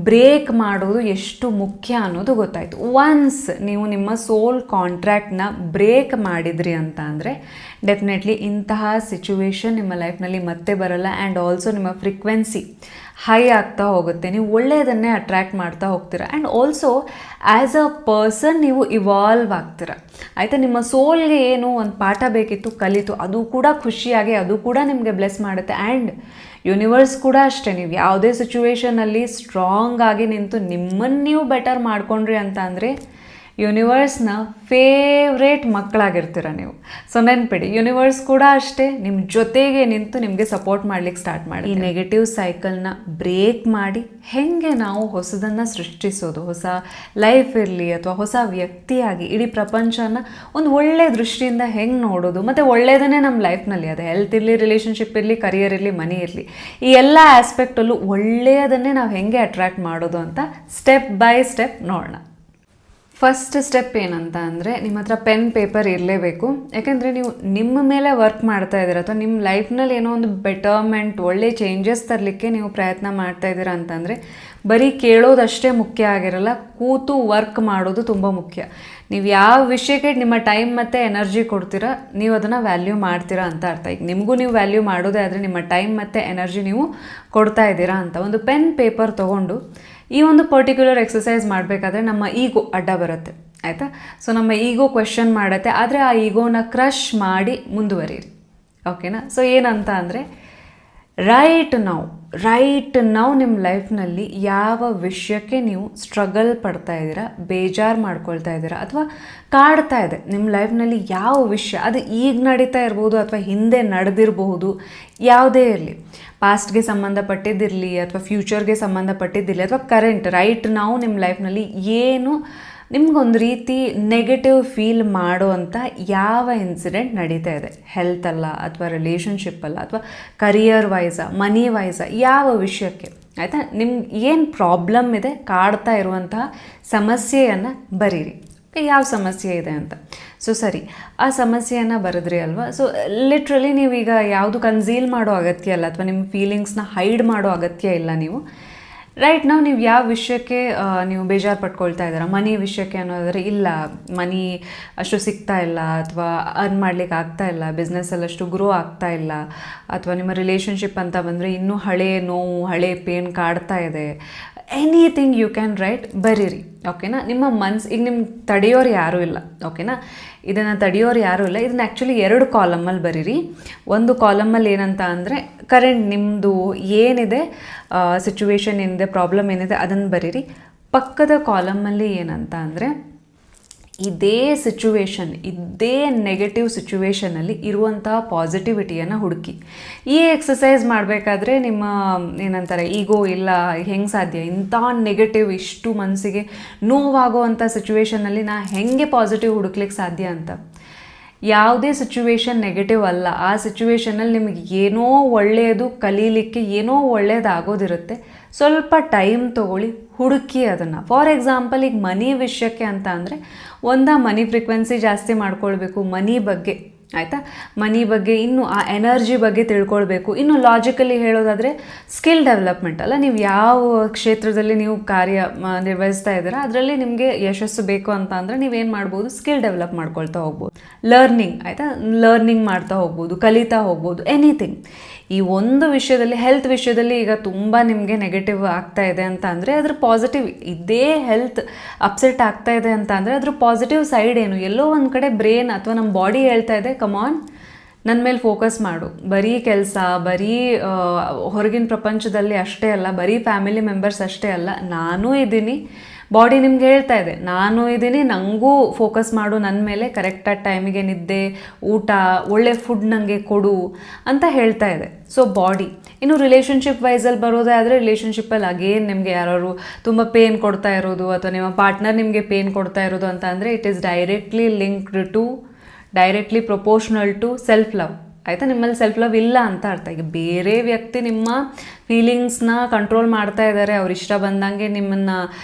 ಬ್ರೇಕ್ ಮಾಡೋದು ಎಷ್ಟು ಮುಖ್ಯ ಅನ್ನೋದು ಗೊತ್ತಾಯಿತು. ಒನ್ಸ್ ನೀವು ನಿಮ್ಮ ಸೋಲ್ ಕಾಂಟ್ರಾಕ್ಟ್ನ ಬ್ರೇಕ್ ಮಾಡಿದ್ರಿ ಅಂತ ಅಂದರೆ ಡೆಫಿನೆಟ್ಲಿ ಇಂತಹ ಸಿಚುವೇಶನ್ ನಿಮ್ಮ ಲೈಫ್ನಲ್ಲಿ ಮತ್ತೆ ಬರಲ್ಲ. ಆ್ಯಂಡ್ ಆಲ್ಸೋ ನಿಮ್ಮ ಫ್ರೀಕ್ವೆನ್ಸಿ ಹೈ ಆಗ್ತಾ ಹೋಗುತ್ತೆ, ನೀವು ಒಳ್ಳೆಯದನ್ನೇ ಅಟ್ರ್ಯಾಕ್ಟ್ ಮಾಡ್ತಾ ಹೋಗ್ತೀರಾ. And also as a person ನೀವು ಇವಾಲ್ವ್ ಆಗ್ತೀರ. ಆಯಿತಾ, ನಿಮ್ಮ ಸೋಲ್ಗೆ ಏನು ಒಂದು ಪಾಠ ಬೇಕಿತ್ತು, ಕಲಿತು, ಅದು ಕೂಡ ಖುಷಿಯಾಗಿ, ಅದು ಕೂಡ ನಿಮಗೆ ಬ್ಲೆಸ್ ಮಾಡುತ್ತೆ. ಆ್ಯಂಡ್ ಯೂನಿವರ್ಸ್ ಕೂಡ ಅಷ್ಟೇ, ನೀವು ಯಾವುದೇ ಸಿಚುವೇಶನಲ್ಲಿ ಸ್ಟ್ರಾಂಗ್ ಆಗಿ ನಿಂತು ನಿಮ್ಮನ್ನು ನೀವು ಬೆಟರ್ ಮಾಡ್ಕೊಂಡ್ರಿ ಅಂತ ಅಂದರೆ ಯೂನಿವರ್ಸ್ನ ಫೇವ್ರೇಟ್ ಮಕ್ಕಳಾಗಿರ್ತೀರ ನೀವು. ಸೊ ನೆನ್ಪಿಡಿ, ಯೂನಿವರ್ಸ್ ಕೂಡ ಅಷ್ಟೇ ನಿಮ್ಮ ಜೊತೆಗೆ ನಿಂತು ನಿಮಗೆ ಸಪೋರ್ಟ್ ಮಾಡ್ಲಿಕ್ಕೆ ಸ್ಟಾರ್ಟ್ ಮಾಡಿ. ಈ ನೆಗೆಟಿವ್ ಸೈಕಲ್ನ ಬ್ರೇಕ್ ಮಾಡಿ ಹೇಗೆ ನಾವು ಹೊಸದನ್ನು ಸೃಷ್ಟಿಸೋದು, ಹೊಸ ಲೈಫ್ ಇರಲಿ ಅಥವಾ ಹೊಸ ವ್ಯಕ್ತಿಯಾಗಿ ಇಡೀ ಪ್ರಪಂಚನ ಒಂದು ಒಳ್ಳೆಯ ದೃಷ್ಟಿಯಿಂದ ಹೆಂಗೆ ನೋಡೋದು, ಮತ್ತು ಒಳ್ಳೆಯದನ್ನೇ ನಮ್ಮ ಲೈಫ್ನಲ್ಲಿ, ಅದು ಹೆಲ್ತ್ ಇರಲಿ, ರಿಲೇಷನ್ಶಿಪ್ ಇರಲಿ, ಕರಿಯರ್ ಇರಲಿ, ಮನಿ ಇರಲಿ, ಈ ಎಲ್ಲ ಆಸ್ಪೆಕ್ಟಲ್ಲೂ ಒಳ್ಳೆಯದನ್ನೇ ನಾವು ಹೆಂಗೆ ಅಟ್ರ್ಯಾಕ್ಟ್ ಮಾಡೋದು ಅಂತ ಸ್ಟೆಪ್ ಬೈ ಸ್ಟೆಪ್ ನೋಡೋಣ. ಫಸ್ಟ್ ಸ್ಟೆಪ್ ಏನಂತ ಅಂದರೆ ನಿಮ್ಮ ಹತ್ರ ಪೆನ್ ಪೇಪರ್ ಇರಲೇಬೇಕು. ಯಾಕೆಂದರೆ ನೀವು ನಿಮ್ಮ ಮೇಲೆ ವರ್ಕ್ ಮಾಡ್ತಾ ಇದ್ದೀರ ಅಥವಾ ನಿಮ್ಮ ಲೈಫ್ನಲ್ಲಿ ಏನೋ ಒಂದು ಬೆಟರ್ಮೆಂಟ್, ಒಳ್ಳೆ ಚೇಂಜಸ್ ತರಲಿಕ್ಕೆ ನೀವು ಪ್ರಯತ್ನ ಮಾಡ್ತಾ ಇದ್ದೀರಾ ಅಂತಂದರೆ ಬರೀ ಕೇಳೋದಷ್ಟೇ ಮುಖ್ಯ ಆಗಿರಲ್ಲ, ಕೂತು ವರ್ಕ್ ಮಾಡೋದು ತುಂಬ ಮುಖ್ಯ. ನೀವು ಯಾವ ವಿಷಯಕ್ಕೆ ನಿಮ್ಮ ಟೈಮ್ ಮತ್ತು ಎನರ್ಜಿ ಕೊಡ್ತೀರಾ, ನೀವು ಅದನ್ನು ವ್ಯಾಲ್ಯೂ ಮಾಡ್ತೀರಾ ಅಂತ ಅರ್ಥ. ಈಗ ನಿಮಗೂ ನೀವು ವ್ಯಾಲ್ಯೂ ಮಾಡೋದೇ ಆದರೆ ನಿಮ್ಮ ಟೈಮ್ ಮತ್ತು ಎನರ್ಜಿ ನೀವು ಕೊಡ್ತಾ ಇದ್ದೀರಾ ಅಂತ. ಒಂದು ಪೆನ್ ಪೇಪರ್ ತೊಗೊಂಡು ಈ ಒಂದು ಪರ್ಟಿಕ್ಯುಲರ್ ಎಕ್ಸಸೈಸ್ ಮಾಡಬೇಕಾದ್ರೆ ನಮ್ಮ ಈಗೋ ಅಡ್ಡ ಬರುತ್ತೆ, ಆಯಿತಾ. ಸೊ ನಮ್ಮ ಈಗೋ ಕ್ವೆಶ್ಚನ್ ಮಾಡುತ್ತೆ, ಆದರೆ ಆ ಈಗೋನ ಕ್ರಶ್ ಮಾಡಿ ಮುಂದುವರಿಯಿರಿ, ಓಕೆನಾ. ಸೊ ಏನಂತ ಅಂದರೆ ರೈಟ್ ನೌ ನಿಮ್ಮ ಲೈಫ್ನಲ್ಲಿ ಯಾವ ವಿಷಯಕ್ಕೆ ನೀವು ಸ್ಟ್ರಗಲ್ ಪಡ್ತಾ ಇದ್ದೀರಾ, ಬೇಜಾರು ಮಾಡ್ಕೊಳ್ತಾ ಇದ್ದೀರಾ ಅಥವಾ ಕಾಡ್ತಾ ಇದೆ ನಿಮ್ಮ ಲೈಫ್ನಲ್ಲಿ ಯಾವ ವಿಷಯ, ಅದು ಈಗ ನಡೀತಾ ಇರ್ಬೋದು ಅಥವಾ ಹಿಂದೆ ನಡೆದಿರಬಹುದು, ಯಾವುದೇ ಇರಲಿ, ಪಾಸ್ಟ್ಗೆ ಸಂಬಂಧಪಟ್ಟಿದ್ದಿರಲಿ ಅಥವಾ ಫ್ಯೂಚರ್ಗೆ ಸಂಬಂಧಪಟ್ಟಿದ್ದಿರಲಿ ಅಥವಾ ಕರೆಂಟ್ ರೈಟ್ ನೌ ನಿಮ್ಮ ಲೈಫ್ನಲ್ಲಿ ಏನು ನಿಮ್ಗೊಂದು ರೀತಿ ನೆಗೆಟಿವ್ ಫೀಲ್ ಮಾಡುವಂಥ ಯಾವ ಇನ್ಸಿಡೆಂಟ್ ನಡೀತಾ ಇದೆ, ಹೆಲ್ತ್ ಅಲ್ಲ ಅಥವಾ ರಿಲೇಷನ್ಶಿಪ್ ಅಲ್ಲ ಅಥವಾ ಕರಿಯರ್ ವೈಸಾ, ಮನಿ ವೈಸಾ, ಯಾವ ವಿಷಯಕ್ಕೆ, ಆಯಿತಾ, ನಿಮ್ಗೆ ಏನು ಪ್ರಾಬ್ಲಮ್ ಇದೆ, ಕಾಡ್ತಾ ಇರುವಂತಹ ಸಮಸ್ಯೆಯನ್ನು ಬರೀರಿ, ಯಾವ ಸಮಸ್ಯೆ ಇದೆ ಅಂತ. ಸೊ ಸರಿ, ಆ ಸಮಸ್ಯೆಯನ್ನು ಬರೆದ್ರಿ ಅಲ್ವಾ. ಸೊ ಲಿಟ್ರಲಿ ನೀವೀಗ ಯಾವುದು ಕನ್ಸೀಲ್ ಮಾಡೋ ಅಗತ್ಯ ಇಲ್ಲ ಅಥವಾ ನಿಮ್ಮ ಫೀಲಿಂಗ್ಸ್ನ ಹೈಡ್ ಮಾಡೋ ಅಗತ್ಯ ಇಲ್ಲ. ರೈಟ್ ನಾವು ನೀವು ಯಾವ ವಿಷಯಕ್ಕೆ ನೀವು ಬೇಜಾರು ಪಟ್ಕೊಳ್ತಾ ಇದ್ದೀರಾ, ಮನಿ ವಿಷಯಕ್ಕೆ ಅನ್ನೋದಾದರೆ ಇಲ್ಲ, ಮನಿ ಅಷ್ಟು ಸಿಗ್ತಾ ಇಲ್ಲ ಅಥವಾ ಅರ್ನ್ ಮಾಡ್ಲಿಕ್ಕೆ ಆಗ್ತಾ ಇಲ್ಲ, ಬಿಸ್ನೆಸ್ಸಲ್ಲಿ ಅಷ್ಟು ಗ್ರೋ ಆಗ್ತಾ ಇಲ್ಲ, ಅಥವಾ ನಿಮ್ಮ ರಿಲೇಷನ್ಶಿಪ್ ಅಂತ ಬಂದರೆ ಇನ್ನೂ ಹಳೆ ನೋವು, ಹಳೆ ಪೇನ್ ಕಾಡ್ತಾ ಇದೆ, ಎನಿಥಿಂಗ್ ಯು ಕ್ಯಾನ್ ರೈಟ್, ಬರೀರಿ. ಓಕೆನಾ. ನಿಮ್ಮ ಮನ್ಸು ಈಗ ನಿಮ್ಗೆ ತಡೆಯೋರು ಯಾರೂ ಇಲ್ಲ. ಓಕೆನಾ. ಇದನ್ನು ತಡೆಯೋರು ಯಾರೂ ಇಲ್ಲ. ಇದನ್ನ ಆ್ಯಕ್ಚುಲಿ 2 ಕಾಲಮಲ್ಲಿ ಬರೀರಿ. ಒಂದು ಕಾಲಮಲ್ಲಿ ಏನಂತ ಅಂದರೆ ಕರೆಂಟ್ ನಿಮ್ಮದು ಏನಿದೆ ಸಿಚುವೇಶನ್ ಏನಿದೆ, ಪ್ರಾಬ್ಲಮ್ ಏನಿದೆ ಅದನ್ನು ಬರೀರಿ. ಪಕ್ಕದ ಕಾಲಮಲ್ಲಿ ಏನಂತ ಅಂದರೆ ಇದೇ ಸಿಚುವೇಶನ್, ಇದೇ ನೆಗೆಟಿವ್ ಸಿಚುವೇಶನಲ್ಲಿ ಇರುವಂತಹ ಪಾಸಿಟಿವಿಟಿಯನ್ನು ಹುಡುಕಿ. ಈ ಎಕ್ಸಸೈಸ್ ಮಾಡಬೇಕಾದ್ರೆ ನಿಮ್ಮ ಏನಂತಾರೆ ಈಗೋ ಇಲ್ಲ, ಹೆಂಗೆ ಸಾಧ್ಯ, ಇಂಥ ನೆಗೆಟಿವ್ ಇಷ್ಟು ಮನಸ್ಸಿಗೆ ನೋವಾಗುವಂಥ ಸಿಚುವೇಶನಲ್ಲಿ ನಾ ಹೆಂಗೆ ಪಾಸಿಟಿವ್ ಹುಡುಕ್ಲಿಕ್ಕೆ ಸಾಧ್ಯ ಅಂತ. ಯಾವುದೇ ಸಿಚುವೇಶನ್ ನೆಗೆಟಿವ್ ಅಲ್ಲ. ಆ ಸಿಚುವೇಶನಲ್ಲಿ ನಿಮಗೆ ಏನೋ ಒಳ್ಳೆಯದು ಕಲೀಲಿಕ್ಕೆ, ಏನೋ ಒಳ್ಳೆಯದಾಗೋದಿರುತ್ತೆ. ಸ್ವಲ್ಪ ಟೈಮ್ ತೊಗೊಳ್ಳಿ, ಹುಡುಕಿ ಅದನ್ನು. ಫಾರ್ ಎಕ್ಸಾಂಪಲ್ ಈಗ ಮನಿ ವಿಷಯಕ್ಕೆ ಅಂತ ಅಂದರೆ ಮನಿ ಫ್ರೀಕ್ವೆನ್ಸಿ ಜಾಸ್ತಿ ಮಾಡ್ಕೊಳ್ಬೇಕು, ಮನಿ ಬಗ್ಗೆ, ಆಯಿತಾ, ಮನಿ ಬಗ್ಗೆ, ಇನ್ನು ಆ ಎನರ್ಜಿ ಬಗ್ಗೆ ತಿಳ್ಕೊಳ್ಬೇಕು. ಇನ್ನು ಲಾಜಿಕಲಿ ಹೇಳೋದಾದರೆ ಸ್ಕಿಲ್ ಡೆವಲಪ್ಮೆಂಟ್ ಅಲ್ಲ, ನೀವು ಯಾವ ಕ್ಷೇತ್ರದಲ್ಲಿ ನೀವು ಕಾರ್ಯ ನಿರ್ವಹಿಸ್ತಾ ಇದ್ದೀರಾ ಅದರಲ್ಲಿ ನಿಮಗೆ ಯಶಸ್ಸು ಬೇಕು ಅಂತ ಅಂದರೆ ನೀವೇನು ಮಾಡ್ಬೋದು, ಸ್ಕಿಲ್ ಡೆವಲಪ್ ಮಾಡ್ಕೊಳ್ತಾ ಹೋಗ್ಬೋದು, ಲರ್ನಿಂಗ್, ಆಯಿತಾ, ಲರ್ನಿಂಗ್ ಮಾಡ್ತಾ ಹೋಗ್ಬೋದು, ಕಲಿತಾ ಹೋಗ್ಬೋದು, ಎನಿಥಿಂಗ್. ಈ ಒಂದು ವಿಷಯದಲ್ಲಿ, ಹೆಲ್ತ್ ವಿಷಯದಲ್ಲಿ ಈಗ ತುಂಬ ನಿಮಗೆ ನೆಗೆಟಿವ್ ಆಗ್ತಾ ಇದೆ ಅಂತ ಅಂದರೆ ಅದ್ರ ಪಾಸಿಟಿವ್, ಇದೇ ಹೆಲ್ತ್ ಅಪ್ಸೆಟ್ ಆಗ್ತಾ ಇದೆ ಅಂತ ಅಂದರೆ ಅದ್ರ ಪಾಸಿಟಿವ್ ಸೈಡ್ ಏನು, ಎಲ್ಲೋ ಒಂದು ಕಡೆ ಬ್ರೇನ್ ಅಥವಾ ನಮ್ಮ ಬಾಡಿ ಹೇಳ್ತಾ ಇದೆ, ಕಮಾನ್ ನನ್ನ ಮೇಲೆ ಫೋಕಸ್ ಮಾಡು. ಬರೀ ಕೆಲಸ, ಬರೀ ಹೊರಗಿನ ಪ್ರಪಂಚದಲ್ಲಿ ಅಷ್ಟೇ ಅಲ್ಲ, ಬರೀ ಫ್ಯಾಮಿಲಿ ಮೆಂಬರ್ಸ್ ಅಷ್ಟೇ ಅಲ್ಲ, ನಾನೂ ಇದ್ದೀನಿ. ಬಾಡಿ ನಿಮ್ಗೆ ಹೇಳ್ತಾ ಇದೆ ನಾನು ಇದ್ದೀನಿ, ನನಗೂ ಫೋಕಸ್ ಮಾಡು ನನ್ನ ಮೇಲೆ, ಕರೆಕ್ಟಾಗಿ ಟೈಮಿಗೆ ನಿದ್ದೆ, ಊಟ, ಒಳ್ಳೆ ಫುಡ್ ನನಗೆ ಕೊಡು ಅಂತ ಹೇಳ್ತಾ ಇದೆ. So body. ಇನ್ನು ರಿಲೇಷನ್ಶಿಪ್ ವೈಸಲ್ಲಿ ಬರೋದೇ ಆದರೆ ರಿಲೇಷನ್ಶಿಪ್ಪಲ್ಲಿ ಅಗೇನ್ ನಿಮಗೆ ಯಾರು ತುಂಬ ಪೇನ್ ಕೊಡ್ತಾ ಇರೋದು ಅಥವಾ ನಿಮ್ಮ ಪಾರ್ಟ್ನರ್ ನಿಮಗೆ ಪೇನ್ ಕೊಡ್ತಾ ಇರೋದು ಅಂತ ಅಂದರೆ it is directly proportional to self love, ಆಯಿತಾ. ನಿಮ್ಮಲ್ಲಿ ಸೆಲ್ಫ್ ಲವ್ ಇಲ್ಲ ಅಂತ ಅರ್ಥ. ಈಗ ಬೇರೆ ವ್ಯಕ್ತಿ ನಿಮ್ಮ ಫೀಲಿಂಗ್ಸ್ನ ಕಂಟ್ರೋಲ್ ಮಾಡ್ತಾ ಇದ್ದಾರೆ, ಅವ್ರು ಇಷ್ಟ ಬಂದಂಗೆ ನಿಮ್ಮನ್ನು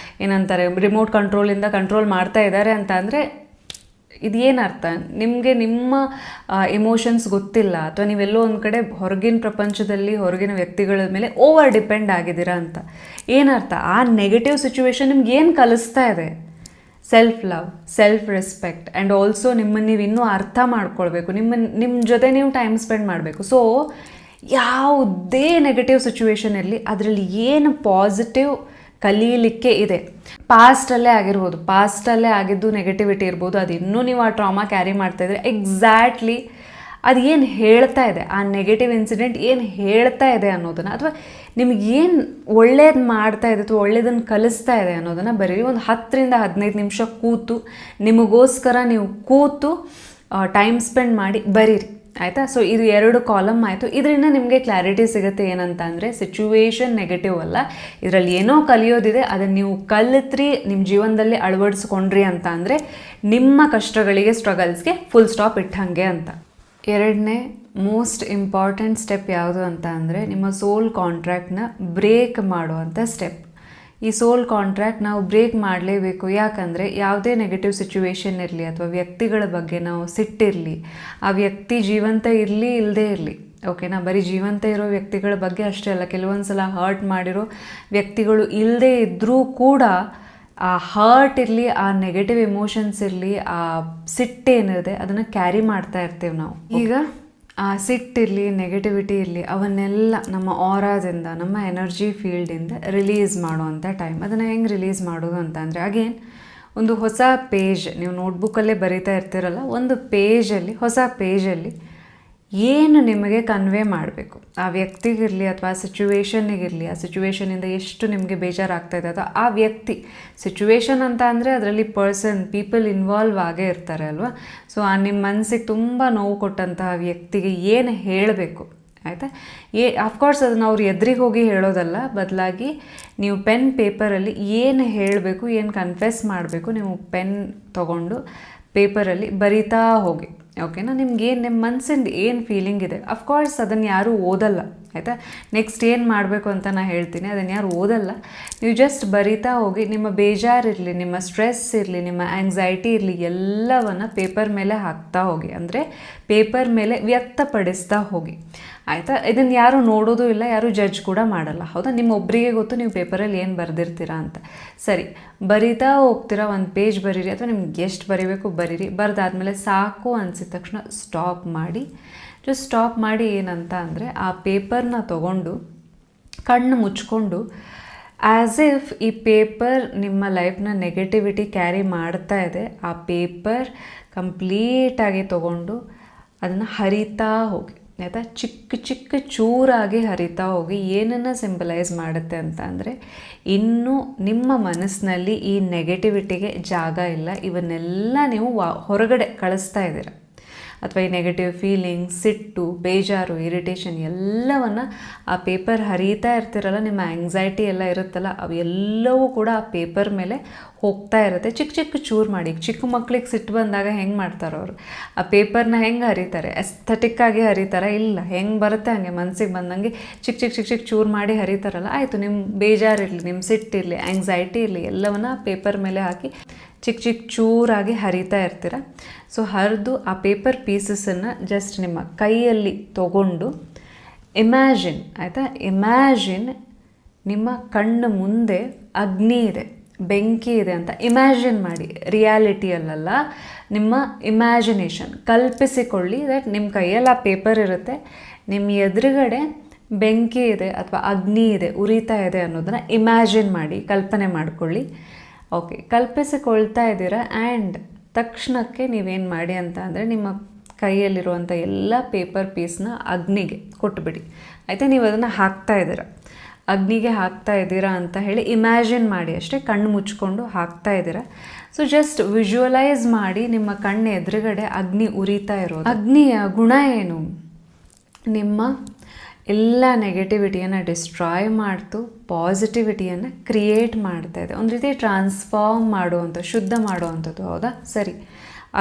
ಏನಂತಾರೆ ರಿಮೋಟ್ ಕಂಟ್ರೋಲಿಂದ ಕಂಟ್ರೋಲ್ ಮಾಡ್ತಾ ಇದ್ದಾರೆ ಅಂತ ಅಂದರೆ ಇದೇನು ಅರ್ಥ, ನಿಮಗೆ ನಿಮ್ಮ ಎಮೋಷನ್ಸ್ ಗೊತ್ತಿಲ್ಲ ಅಥವಾ ನೀವೆಲ್ಲೋ ಒಂದು ಕಡೆ ಹೊರಗಿನ ಪ್ರಪಂಚದಲ್ಲಿ ಹೊರಗಿನ ವ್ಯಕ್ತಿಗಳ ಮೇಲೆ ಓವರ್ ಡಿಪೆಂಡ್ ಆಗಿದ್ದೀರಾ ಅಂತ. ಏನರ್ಥ, ಆ ನೆಗೆಟಿವ್ ಸಿಚುವೇಶನ್ ನಿಮ್ಗೆ ಏನು ಕಲಿಸ್ತಾ ಇದೆ, self love, self respect and also ನಿಮ್ಮನ್ನು ನೀವು ಇನ್ನೂ ಅರ್ಥ ಮಾಡ್ಕೊಳ್ಬೇಕು, ನಿಮ್ಮ ಜೊತೆ ನೀವು ಟೈಮ್ ಸ್ಪೆಂಡ್ ಮಾಡಬೇಕು. ಸೊ ಯಾವುದೇ ನೆಗೆಟಿವ್ ಸಿಚುವೇಶನ್ ಇರಲಿ ಅದರಲ್ಲಿ ಏನು ಪಾಸಿಟಿವ್ ಕಲೀಲಿಕ್ಕೆ ಇದೆ. ಪಾಸ್ಟಲ್ಲೇ ಆಗಿದ್ದು ನೆಗೆಟಿವಿಟಿ ಇರ್ಬೋದು, ಅದು ಇನ್ನೂ ನೀವು ಆ ಟ್ರಾಮಾ ಕ್ಯಾರಿ ಮಾಡ್ತಾಯಿದ್ರೆ ಎಕ್ಸಾಕ್ಟ್ಲಿ ಅದು ಏನು ಹೇಳ್ತಾ ಇದೆ, ಆ ನೆಗೆಟಿವ್ ಇನ್ಸಿಡೆಂಟ್ ಏನು ಹೇಳ್ತಾ ಇದೆ ಅನ್ನೋದನ್ನು, ಅಥವಾ ನಿಮಗೇನು ಒಳ್ಳೇದು ಮಾಡ್ತಾ ಇದೆ ಅಥವಾ ಒಳ್ಳೇದನ್ನು ಕಲಿಸ್ತಾ ಇದೆ ಅನ್ನೋದನ್ನು ಬರೀರಿ. ಒಂದು 10ರಿಂದ 15 ನಿಮಿಷ ಕೂತು ನಿಮಗೋಸ್ಕರ ನೀವು ಕೂತು ಟೈಮ್ ಸ್ಪೆಂಡ್ ಮಾಡಿ ಬರೀರಿ, ಆಯಿತಾ. ಸೊ ಇದು 2 ಕಾಲಮ್ ಆಯಿತು. ಇದರಿಂದ ನಿಮಗೆ ಕ್ಲಾರಿಟಿ ಸಿಗುತ್ತೆ ಏನಂತ ಅಂದರೆ ಸಿಚುವೇಶನ್ ನೆಗೆಟಿವ್ ಅಲ್ಲ, ಇದರಲ್ಲಿ ಏನೋ ಕಲಿಯೋದಿದೆ, ಅದನ್ನು ನೀವು ಕಲಿತ್ರಿ, ನಿಮ್ಮ ಜೀವನದಲ್ಲಿ ಅಳವಡಿಸ್ಕೊಂಡ್ರಿ ಅಂತ ಅಂದರೆ ನಿಮ್ಮ ಕಷ್ಟಗಳಿಗೆ, ಸ್ಟ್ರಗಲ್ಸ್ಗೆ ಫುಲ್ ಸ್ಟಾಪ್ ಇಟ್ಟಂಗೆ ಅಂತ. 2ನೇ ಮೋಸ್ಟ್ ಇಂಪಾರ್ಟೆಂಟ್ ಸ್ಟೆಪ್ ಯಾವುದು ಅಂತ ಅಂದರೆ ನಿಮ್ಮ ಸೋಲ್ ಕಾಂಟ್ರ್ಯಾಕ್ಟ್ನ ಬ್ರೇಕ್ ಮಾಡುವಂಥ ಸ್ಟೆಪ್. ಈ ಸೋಲ್ ಕಾಂಟ್ರ್ಯಾಕ್ಟ್ ನಾವು ಬ್ರೇಕ್ ಮಾಡಲೇಬೇಕು. ಯಾಕಂದರೆ ಯಾವುದೇ ನೆಗೆಟಿವ್ ಸಿಚುವೇಶನ್ ಇರಲಿ ಅಥವಾ ವ್ಯಕ್ತಿಗಳ ಬಗ್ಗೆ ನಾವು ಸಿಟ್ಟಿರಲಿ, ಆ ವ್ಯಕ್ತಿ ಜೀವಂತ ಇರಲಿ ಇಲ್ಲದೇ ಇರಲಿ, ಓಕೆನಾ, ಬರೀ ಜೀವಂತ ಇರೋ ವ್ಯಕ್ತಿಗಳ ಬಗ್ಗೆ ಅಷ್ಟೇ ಅಲ್ಲ, ಕೆಲವೊಂದು ಸಲ ಹರ್ಟ್ ಮಾಡಿರೋ ವ್ಯಕ್ತಿಗಳು ಇಲ್ಲದೇ ಇದ್ದರೂ ಕೂಡ ಆ ಹರ್ಟ್ ಇರಲಿ, ಆ ನೆಗೆಟಿವ್ ಎಮೋಷನ್ಸ್ ಇರಲಿ, ಆ ಸಿಟ್ಟೇನಿದೆ ಅದನ್ನು ಕ್ಯಾರಿ ಮಾಡ್ತಾ ಇರ್ತೀವಿ ನಾವು. ಈಗ ಆ ಸಿಟ್ಟಿರಲಿ, ನೆಗೆಟಿವಿಟಿ ಇರಲಿ, ಅವನ್ನೆಲ್ಲ ನಮ್ಮ ಆರಾದಿಂದ, ನಮ್ಮ ಎನರ್ಜಿ ಫೀಲ್ಡಿಂದ ರಿಲೀಸ್ ಮಾಡುವಂಥ ಟೈಮ್. ಅದನ್ನು ಹೆಂಗೆ ರಿಲೀಸ್ ಮಾಡೋದು ಅಂತ ಅಂದರೆ ಅಗೇನ್ ಒಂದು ಹೊಸ ಪೇಜ್, ನೀವು ನೋಟ್ಬುಕ್ಕಲ್ಲೇ ಬರೀತಾ ಇರ್ತೀರಲ್ಲ, ಒಂದು ಪೇಜಲ್ಲಿ, ಹೊಸ ಪೇಜಲ್ಲಿ ಏನು ನಿಮಗೆ ಕನ್ವೆ ಮಾಡಬೇಕು ಆ ವ್ಯಕ್ತಿಗಿರಲಿ ಅಥವಾ ಆ ಸಿಚುವೇಶನ್ನಿಗಿರಲಿ, ಆ ಸಿಚುವೇಶನಿಂದ ಎಷ್ಟು ನಿಮಗೆ ಬೇಜಾರಾಗ್ತಾಯಿದೆ ಅಥವಾ ಆ ವ್ಯಕ್ತಿ ಸಿಚುವೇಶನ್ ಅಂತ ಅಂದರೆ ಅದರಲ್ಲಿ ಪೀಪಲ್ ಇನ್ವಾಲ್ವ್ ಆಗೇ ಇರ್ತಾರೆ ಅಲ್ವಾ. ಸೊ ಆ ನಿಮ್ಮ ಮನಸ್ಸಿಗೆ ತುಂಬ ನೋವು ಕೊಟ್ಟಂತಹ ವ್ಯಕ್ತಿಗೆ ಏನು ಹೇಳಬೇಕು ಆಯಿತಾ. ಅಫ್ಕೋರ್ಸ್ ಅದನ್ನು ಅವ್ರು ಎದುರಿಗೆ ಹೋಗಿ ಹೇಳೋದಲ್ಲ, ಬದಲಾಗಿ ನೀವು ಪೆನ್ ಪೇಪರಲ್ಲಿ ಏನು ಹೇಳಬೇಕು, ಏನು ಕನ್ಫೆಸ್ ಮಾಡಬೇಕು, ನೀವು ಪೆನ್ ತೊಗೊಂಡು ಪೇಪರಲ್ಲಿ ಬರಿತಾ ಹೋಗಿ. ಓಕೆನಾ. ನಿಮ್ಗೇನು ನಿಮ್ಮ ಮನಸ್ಸಿಂದ ಏನು ಫೀಲಿಂಗ್ ಇದೆ, ಅಫ್ಕೋರ್ಸ್ ಅದನ್ನು ಯಾರೂ ಓದಲ್ಲ ಆಯಿತಾ. ನೆಕ್ಸ್ಟ್ ಏನು ಮಾಡಬೇಕು ಅಂತ ನಾನು ಹೇಳ್ತೀನಿ, ಅದನ್ನು ಯಾರು ಓದಲ್ಲ. ನೀವು ಜಸ್ಟ್ ಬರಿತಾ ಹೋಗಿ, ನಿಮ್ಮ ಬೇಜಾರಿರಲಿ, ನಿಮ್ಮ ಸ್ಟ್ರೆಸ್ ಇರಲಿ, ನಿಮ್ಮ ಆ್ಯಂಗ್ಸೈಟಿ ಇರಲಿ, ಎಲ್ಲವನ್ನು ಪೇಪರ್ ಮೇಲೆ ಹಾಕ್ತಾ ಹೋಗಿ. ಅಂದರೆ ಪೇಪರ್ ಮೇಲೆ ವ್ಯಕ್ತಪಡಿಸ್ತಾ ಹೋಗಿ ಆಯಿತಾ. ಇದನ್ನು ಯಾರೂ ನೋಡೋದು ಇಲ್ಲ, ಯಾರೂ ಜಡ್ಜ್ ಕೂಡ ಮಾಡಲ್ಲ, ಹೌದಾ. ನಿಮ್ಮೊಬ್ಬರಿಗೆ ಗೊತ್ತು ನೀವು ಪೇಪರಲ್ಲಿ ಏನು ಬರೆದಿರ್ತೀರಾ ಅಂತ. ಸರಿ, ಬರಿತಾ ಹೋಗ್ತೀರಾ, ಒಂದು ಪೇಜ್ ಬರೀರಿ ಅಥವಾ ನಿಮ್ಗೆ ಎಷ್ಟು ಬರಿಬೇಕು ಬರೀರಿ. ಬರೆದಾದ್ಮೇಲೆ ಸಾಕು ಅನಿಸಿದ ತಕ್ಷಣ ಸ್ಟಾಪ್ ಮಾಡಿ. ಜಸ್ಟ್ ಸ್ಟಾಪ್ ಮಾಡಿ. ಏನಂತ ಅಂದರೆ ಆ ಪೇಪರ್ನ ತೊಗೊಂಡು ಕಣ್ಣು ಮುಚ್ಕೊಂಡು ಆ್ಯಸ್ ಇಫ್ ಈ ಪೇಪರ್ ನಿಮ್ಮ ಲೈಫ್ನ ನೆಗೆಟಿವಿಟಿ ಕ್ಯಾರಿ ಮಾಡ್ತಾ ಇದೆ, ಆ ಪೇಪರ್ ಕಂಪ್ಲೀಟಾಗಿ ತೊಗೊಂಡು ಅದನ್ನು ಹರಿತಾ ಹೋಗಿ ಆಯಿತಾ. ಚಿಕ್ಕ ಚಿಕ್ಕ ಚೂರಾಗಿ ಹರಿತಾ ಹೋಗಿ. ಏನನ್ನು ಸಿಂಬಲೈಸ್ ಮಾಡುತ್ತೆ ಅಂತ ಅಂದರೆ, ಇನ್ನೂ ನಿಮ್ಮ ಮನಸ್ಸಿನಲ್ಲಿ ಈ ನೆಗೆಟಿವಿಟಿಗೆ ಜಾಗ ಇಲ್ಲ, ಇವನ್ನೆಲ್ಲ ನೀವು ಹೊರಗಡೆ ಕಳಿಸ್ತಾ ಇದ್ದೀರ. ಅಥವಾ ಈ ನೆಗೆಟಿವ್ ಫೀಲಿಂಗ್ಸ್, ಸಿಟ್ಟು, ಬೇಜಾರು, ಇರಿಟೇಷನ್ ಎಲ್ಲವನ್ನು ಆ ಪೇಪರ್ ಹರಿತಾ ಇರ್ತಿರಲ್ಲ, ನಿಮ್ಮ ಆ್ಯಂಗ್ಸೈಟಿ ಎಲ್ಲ ಇರುತ್ತಲ್ಲ, ಅವೆಲ್ಲವೂ ಕೂಡ ಆ ಪೇಪರ್ ಮೇಲೆ ಹೋಗ್ತಾ ಇರುತ್ತೆ. ಚಿಕ್ಕ ಚಿಕ್ಕ ಚೂರು ಮಾಡಿ. ಚಿಕ್ಕ ಮಕ್ಳಿಗೆ ಸಿಟ್ಟು ಬಂದಾಗ ಹೆಂಗೆ ಮಾಡ್ತಾರೋ ಅವರು, ಆ ಪೇಪರ್ನ ಹೆಂಗೆ ಹರಿತಾರೆ, ಎಸ್ಥೆಟಿಕ್ಕಾಗಿ ಹರಿತಾರೆ ಇಲ್ಲ, ಹೆಂಗೆ ಬರುತ್ತೆ ಹಂಗೆ ಮನಸ್ಸಿಗೆ ಬಂದಂಗೆ ಚಿಕ್ಕ ಚಿಕ್ಕ ಚಿಕ್ಕ ಚಿಕ್ಕ ಚೂರು ಮಾಡಿ ಹರಿತಾರಲ್ಲ. ಆಯಿತು, ನಿಮ್ಮ ಬೇಜಾರಿರಲಿ, ನಿಮ್ಮ ಸಿಟ್ಟಿರಲಿ, ಆ್ಯಂಗ್ಸೈಟಿ ಇರಲಿ, ಎಲ್ಲವನ್ನು ಪೇಪರ್ ಮೇಲೆ ಹಾಕಿ ಚಿಕ್ಕ ಚಿಕ್ಕ ಚೂರಾಗಿ ಹರಿತಾ ಇರ್ತೀರ. ಸೊ ಹರಿದು ಆ ಪೇಪರ್ ಪೀಸಸನ್ನು ಜಸ್ಟ್ ನಿಮ್ಮ ಕೈಯಲ್ಲಿ ತೊಗೊಂಡು ಇಮ್ಯಾಜಿನ್ ಆಯಿತಾ. ಇಮ್ಯಾಜಿನ್ ನಿಮ್ಮ ಕಣ್ಣು ಮುಂದೆ ಅಗ್ನಿ ಇದೆ, ಬೆಂಕಿ ಇದೆ ಅಂತ ಇಮ್ಯಾಜಿನ್ ಮಾಡಿ. ರಿಯಾಲಿಟಿಯಲ್ಲ, ನಿಮ್ಮ ಇಮ್ಯಾಜಿನೇಷನ್ ಕಲ್ಪಿಸಿಕೊಳ್ಳಿ ದಟ್ ನಿಮ್ಮ ಕೈಯಲ್ಲಿ ಆ ಪೇಪರ್ ಇರುತ್ತೆ, ನಿಮ್ಮ ಎದುರುಗಡೆ ಬೆಂಕಿ ಇದೆ ಅಥವಾ ಅಗ್ನಿ ಇದೆ, ಉರಿತಾ ಇದೆ ಅನ್ನೋದನ್ನು ಇಮ್ಯಾಜಿನ್ ಮಾಡಿ, ಕಲ್ಪನೆ ಮಾಡಿಕೊಳ್ಳಿ. ಓಕೆ, ಕಲ್ಪಿಸಿಕೊಳ್ತಾ ಇದ್ದೀರಾ. ಆ್ಯಂಡ್ ತಕ್ಷಣಕ್ಕೆ ನೀವೇನು ಮಾಡಿ ಅಂತ ಅಂದರೆ, ನಿಮ್ಮ ಕೈಯಲ್ಲಿರುವಂಥ ಎಲ್ಲ ಪೇಪರ್ ಪೀಸ್ನ ಅಗ್ನಿಗೆ ಕೊಟ್ಬಿಡಿ ಆಯಿತಾ. ನೀವು ಅದನ್ನು ಹಾಕ್ತಾ ಇದ್ದೀರಾ, ಅಗ್ನಿಗೆ ಹಾಕ್ತಾ ಇದ್ದೀರಾ ಅಂತ ಹೇಳಿ ಇಮ್ಯಾಜಿನ್ ಮಾಡಿ ಅಷ್ಟೇ. ಕಣ್ಣು ಮುಚ್ಕೊಂಡು ಹಾಕ್ತಾ ಇದ್ದೀರಾ. ಸೊ ಜಸ್ಟ್ ವಿಜುವಲೈಸ್ ಮಾಡಿ ನಿಮ್ಮ ಕಣ್ಣು ಎದುರುಗಡೆ ಅಗ್ನಿ ಉರಿತಾ ಇರೋದು. ಅಗ್ನಿಯ ಗುಣ ಏನು? ನಿಮ್ಮ ಎಲ್ಲ ನೆಗೆಟಿವಿಟಿಯನ್ನು ಡಿಸ್ಟ್ರಾಯ್ ಮಾಡ್ತು ಪಾಸಿಟಿವಿಟಿಯನ್ನು ಕ್ರಿಯೇಟ್ ಮಾಡ್ತಾಯಿದೆ. ಒಂದು ರೀತಿ ಟ್ರಾನ್ಸ್ಫಾರ್ಮ್ ಮಾಡುವಂಥ, ಶುದ್ಧ ಮಾಡುವಂಥದ್ದು, ಹೌದಾ. ಸರಿ,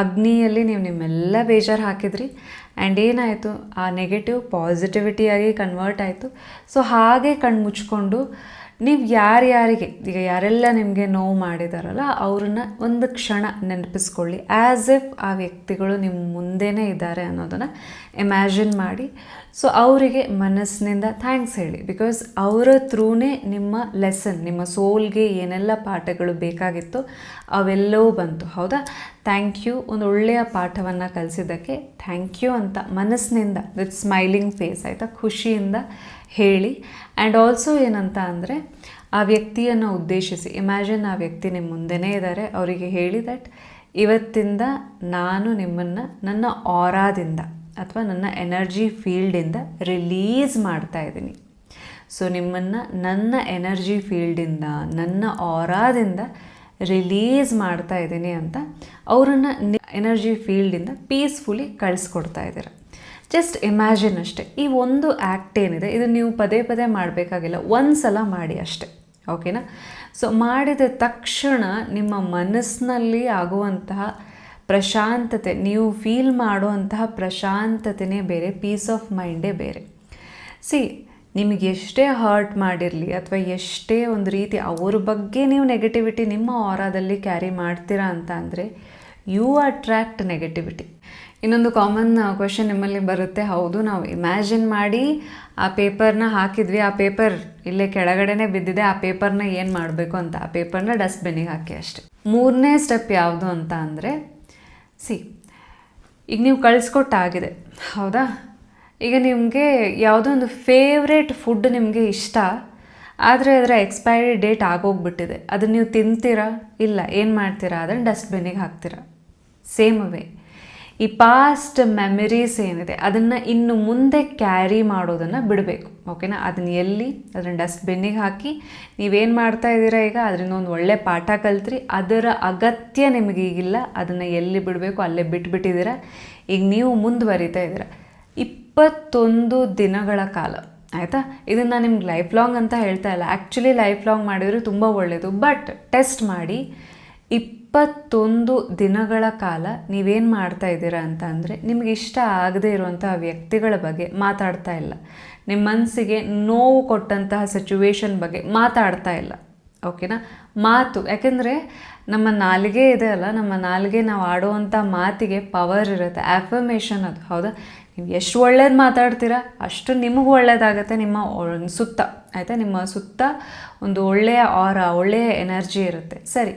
ಅಗ್ನಿಯಲ್ಲಿ ನೀವು ನಿಮ್ಮೆಲ್ಲ ಬೇಜಾರು ಹಾಕಿದ್ರಿ ಆ್ಯಂಡ್ ಏನಾಯಿತು, ಆ ನೆಗೆಟಿವ್ ಪಾಸಿಟಿವಿಟಿಯಾಗಿ ಕನ್ವರ್ಟ್ ಆಯಿತು. ಸೊ ಹಾಗೆ ಕಣ್ಣು ಮುಚ್ಕೊಂಡು ನೀವು ಯಾರ್ಯಾರಿಗೆ, ಈಗ ಯಾರೆಲ್ಲ ನಿಮಗೆ ನೋವು ಮಾಡಿದಾರಲ್ಲ ಅವ್ರನ್ನ ಒಂದು ಕ್ಷಣ ನೆನಪಿಸ್ಕೊಳ್ಳಿ. ಆ್ಯಸ್ ಇಫ್ ಆ ವ್ಯಕ್ತಿಗಳು ನಿಮ್ಮ ಮುಂದೆನೇ ಇದ್ದಾರೆ ಅನ್ನೋದನ್ನು ಇಮ್ಯಾಜಿನ್ ಮಾಡಿ. ಸೊ ಅವರಿಗೆ ಮನಸ್ಸಿನಿಂದ ಥ್ಯಾಂಕ್ಸ್ ಹೇಳಿ. ಬಿಕಾಸ್ ಅವರ ಥ್ರೂನೇ ನಿಮ್ಮ ಲೆಸನ್, ನಿಮ್ಮ ಸೋಲ್ಗೆ ಏನೆಲ್ಲ ಪಾಠಗಳು ಬೇಕಾಗಿತ್ತು ಅವೆಲ್ಲವೂ ಬಂತು, ಹೌದಾ. ಥ್ಯಾಂಕ್ ಯು, ಒಂದು ಒಳ್ಳೆಯ ಪಾಠವನ್ನು ಕಲಿಸಿದ್ದಕ್ಕೆ ಥ್ಯಾಂಕ್ ಯು ಅಂತ ಮನಸ್ಸಿನಿಂದ ವಿತ್ ಸ್ಮೈಲಿಂಗ್ ಫೇಸ್ ಆಯಿತಾ, ಖುಷಿಯಿಂದ ಹೇಳಿ. ಆ್ಯಂಡ್ ಆಲ್ಸೋ ಏನಂತ ಅಂದರೆ, ಆ ವ್ಯಕ್ತಿಯನ್ನು ಉದ್ದೇಶಿಸಿ ಇಮ್ಯಾಜಿನ್ ಆ ವ್ಯಕ್ತಿ ನಿಮ್ಮ ಮುಂದೆನೇ ಇದ್ದಾರೆ, ಅವರಿಗೆ ಹೇಳಿ ದಟ್ ಇವತ್ತಿಂದ ನಾನು ನಿಮ್ಮನ್ನು ನನ್ನ ಆರಾದಿಂದ ಅಥವಾ ನನ್ನ ಎನರ್ಜಿ ಫೀಲ್ಡಿಂದ ರಿಲೀಸ್ ಮಾಡ್ತಾ ಇದ್ದೀನಿ. ಸೊ ನಿಮ್ಮನ್ನು ನನ್ನ ಎನರ್ಜಿ ಫೀಲ್ಡಿಂದ, ನನ್ನ ಆರಾದಿಂದ ರಿಲೀಸ್ ಮಾಡ್ತಾ ಇದ್ದೀನಿ ಅಂತ ಅವರನ್ನು ಎನರ್ಜಿ ಫೀಲ್ಡಿಂದ ಪೀಸ್ಫುಲಿ ಕಳಿಸ್ಕೊಡ್ತಾ ಇದ್ದೀರ. ಜಸ್ಟ್ ಇಮ್ಯಾಜಿನ್ ಅಷ್ಟೇ. ಈ ಒಂದು ಆ್ಯಕ್ಟ್ ಏನಿದೆ ಇದು ನೀವು ಪದೇ ಪದೇ ಮಾಡಬೇಕಾಗಿಲ್ಲ, ಒಂದು ಸಲ ಮಾಡಿ ಅಷ್ಟೆ, ಓಕೆನಾ. ಸೊ ಮಾಡಿದ ತಕ್ಷಣ ನಿಮ್ಮ ಮನಸ್ಸಿನಲ್ಲಿ ಆಗುವಂತಹ ಪ್ರಶಾಂತತೆ, ನೀವು ಫೀಲ್ ಮಾಡುವಂತಹ ಪ್ರಶಾಂತತೆಯೇ ಬೇರೆ, ಪೀಸ್ ಆಫ್ ಮೈಂಡೇ ಬೇರೆ. ನಿಮಗೆ ಎಷ್ಟೇ ಹರ್ಟ್ ಮಾಡಿರಲಿ ಅಥವಾ ಎಷ್ಟೇ ಒಂದು ರೀತಿ ಅವ್ರ ಬಗ್ಗೆ ನೀವು ನೆಗೆಟಿವಿಟಿ ನಿಮ್ಮ ಆರಾದಲ್ಲಿ ಕ್ಯಾರಿ ಮಾಡ್ತೀರಾ ಅಂತ ಅಂದರೆ ಯು ಅಟ್ರ್ಯಾಕ್ಟ್ ನೆಗೆಟಿವಿಟಿ. ಇನ್ನೊಂದು ಕಾಮನ್ ಕ್ವೆಶನ್ ನಿಮ್ಮಲ್ಲಿ ಬರುತ್ತೆ, ಹೌದು ನಾವು ಇಮ್ಯಾಜಿನ್ ಮಾಡಿ ಆ ಪೇಪರ್ನ ಹಾಕಿದ್ವಿ, ಆ ಪೇಪರ್ ಇಲ್ಲೇ ಕೆಳಗಡೆನೇ ಬಿದ್ದಿದೆ, ಆ ಪೇಪರ್ನ ಏನು ಮಾಡಬೇಕು ಅಂತ, ಆ ಪೇಪರ್ನ ಡಸ್ಟ್ಬಿನ್ನಿಗೆ ಹಾಕಿ ಅಷ್ಟೆ. ಮೂರನೇ ಸ್ಟೆಪ್ ಯಾವುದು ಅಂತ ಅಂದರೆ, ಈಗ ನೀವು ಕಳಿಸ್ಕೊಟ್ಟಾಗಿದೆ, ಹೌದಾ. ಈಗ ನಿಮಗೆ ಯಾವುದೋ ಒಂದು ಫೇವ್ರೇಟ್ ಫುಡ್ ನಿಮಗೆ ಇಷ್ಟ, ಆದರೆ ಅದರ ಎಕ್ಸ್ಪೈರಿ ಡೇಟ್ ಆಗೋಗ್ಬಿಟ್ಟಿದೆ, ಅದನ್ನು ನೀವು ತಿಂತೀರಾ? ಇಲ್ಲ. ಏನು ಮಾಡ್ತೀರಾ? ಅದನ್ನು ಡಸ್ಟ್ಬಿನ್ನಿಗೆ ಹಾಕ್ತೀರಾ. ಸೇಮ್ ವೇ ಈ ಪಾಸ್ಟ್ ಮೆಮರೀಸ್ ಏನಿದೆ ಅದನ್ನು ಇನ್ನು ಮುಂದೆ ಕ್ಯಾರಿ ಮಾಡೋದನ್ನು ಬಿಡಬೇಕು. ಓಕೆನಾ? ಅದನ್ನು ಅದನ್ನು ಡಸ್ಟ್ಬಿನ್ನಿಗೆ ಹಾಕಿ ನೀವೇನು ಮಾಡ್ತಾ ಇದ್ದೀರಾ ಈಗ ಅದರಿಂದ ಒಂದು ಒಳ್ಳೆ ಪಾಠ ಕಲ್ತ್ರಿ. ಅದರ ಅಗತ್ಯ ನಿಮಗೀಗಿಲ್ಲ. ಅದನ್ನು ಎಲ್ಲಿ ಬಿಡಬೇಕು ಅಲ್ಲೇ ಬಿಟ್ಬಿಟ್ಟಿದ್ದೀರಾ. ಈಗ ನೀವು ಮುಂದುವರಿತಾ ಇದ್ದೀರಾ 21 ದಿನಗಳ ಕಾಲ. ಆಯಿತಾ? ಇದನ್ನು ನಿಮ್ಗೆ ಲೈಫ್ ಲಾಂಗ್ ಅಂತ ಹೇಳ್ತಾ ಇಲ್ಲ. ಆ್ಯಕ್ಚುಲಿ ಲೈಫ್ ಲಾಂಗ್ ಮಾಡಿದರೆ ತುಂಬ ಒಳ್ಳೆಯದು. ಬಟ್ ಟೆಸ್ಟ್ ಮಾಡಿ 21 ದಿನಗಳ ಕಾಲ ನೀವೇನು ಮಾಡ್ತಾ ಇದ್ದೀರಾ ಅಂತ ಅಂದರೆ ನಿಮ್ಗೆ ಇಷ್ಟ ಆಗದೇ ಇರುವಂಥ ವ್ಯಕ್ತಿಗಳ ಬಗ್ಗೆ ಮಾತಾಡ್ತಾ ಇಲ್ಲ. ನಿಮ್ಮ ಮನಸ್ಸಿಗೆ ನೋವು ಕೊಟ್ಟಂತಹ ಸಿಚುವೇಶನ್ ಬಗ್ಗೆ ಮಾತಾಡ್ತಾ ಇಲ್ಲ. ಓಕೆನಾ? ಯಾಕೆಂದರೆ ನಮ್ಮ ನಾಲಿಗೆ ಇದೆ ಅಲ್ಲ, ನಮ್ಮ ನಾಲಿಗೆ ನಾವು ಆಡುವಂಥ ಮಾತಿಗೆ ಪವರ್ ಇರುತ್ತೆ. ಆಫರ್ಮೇಷನ್ ಅದು. ಹೌದಾ? ನೀವು ಎಷ್ಟು ಒಳ್ಳೇದು ಮಾತಾಡ್ತೀರಾ ಅಷ್ಟು ನಿಮಗೂ ಒಳ್ಳೇದಾಗುತ್ತೆ ನಿಮ್ಮ ಸುತ್ತ. ಆಯಿತಾ? ನಿಮ್ಮ ಸುತ್ತ ಒಂದು ಒಳ್ಳೆಯ ಒಳ್ಳೆಯ ಎನರ್ಜಿ ಇರುತ್ತೆ. ಸರಿ,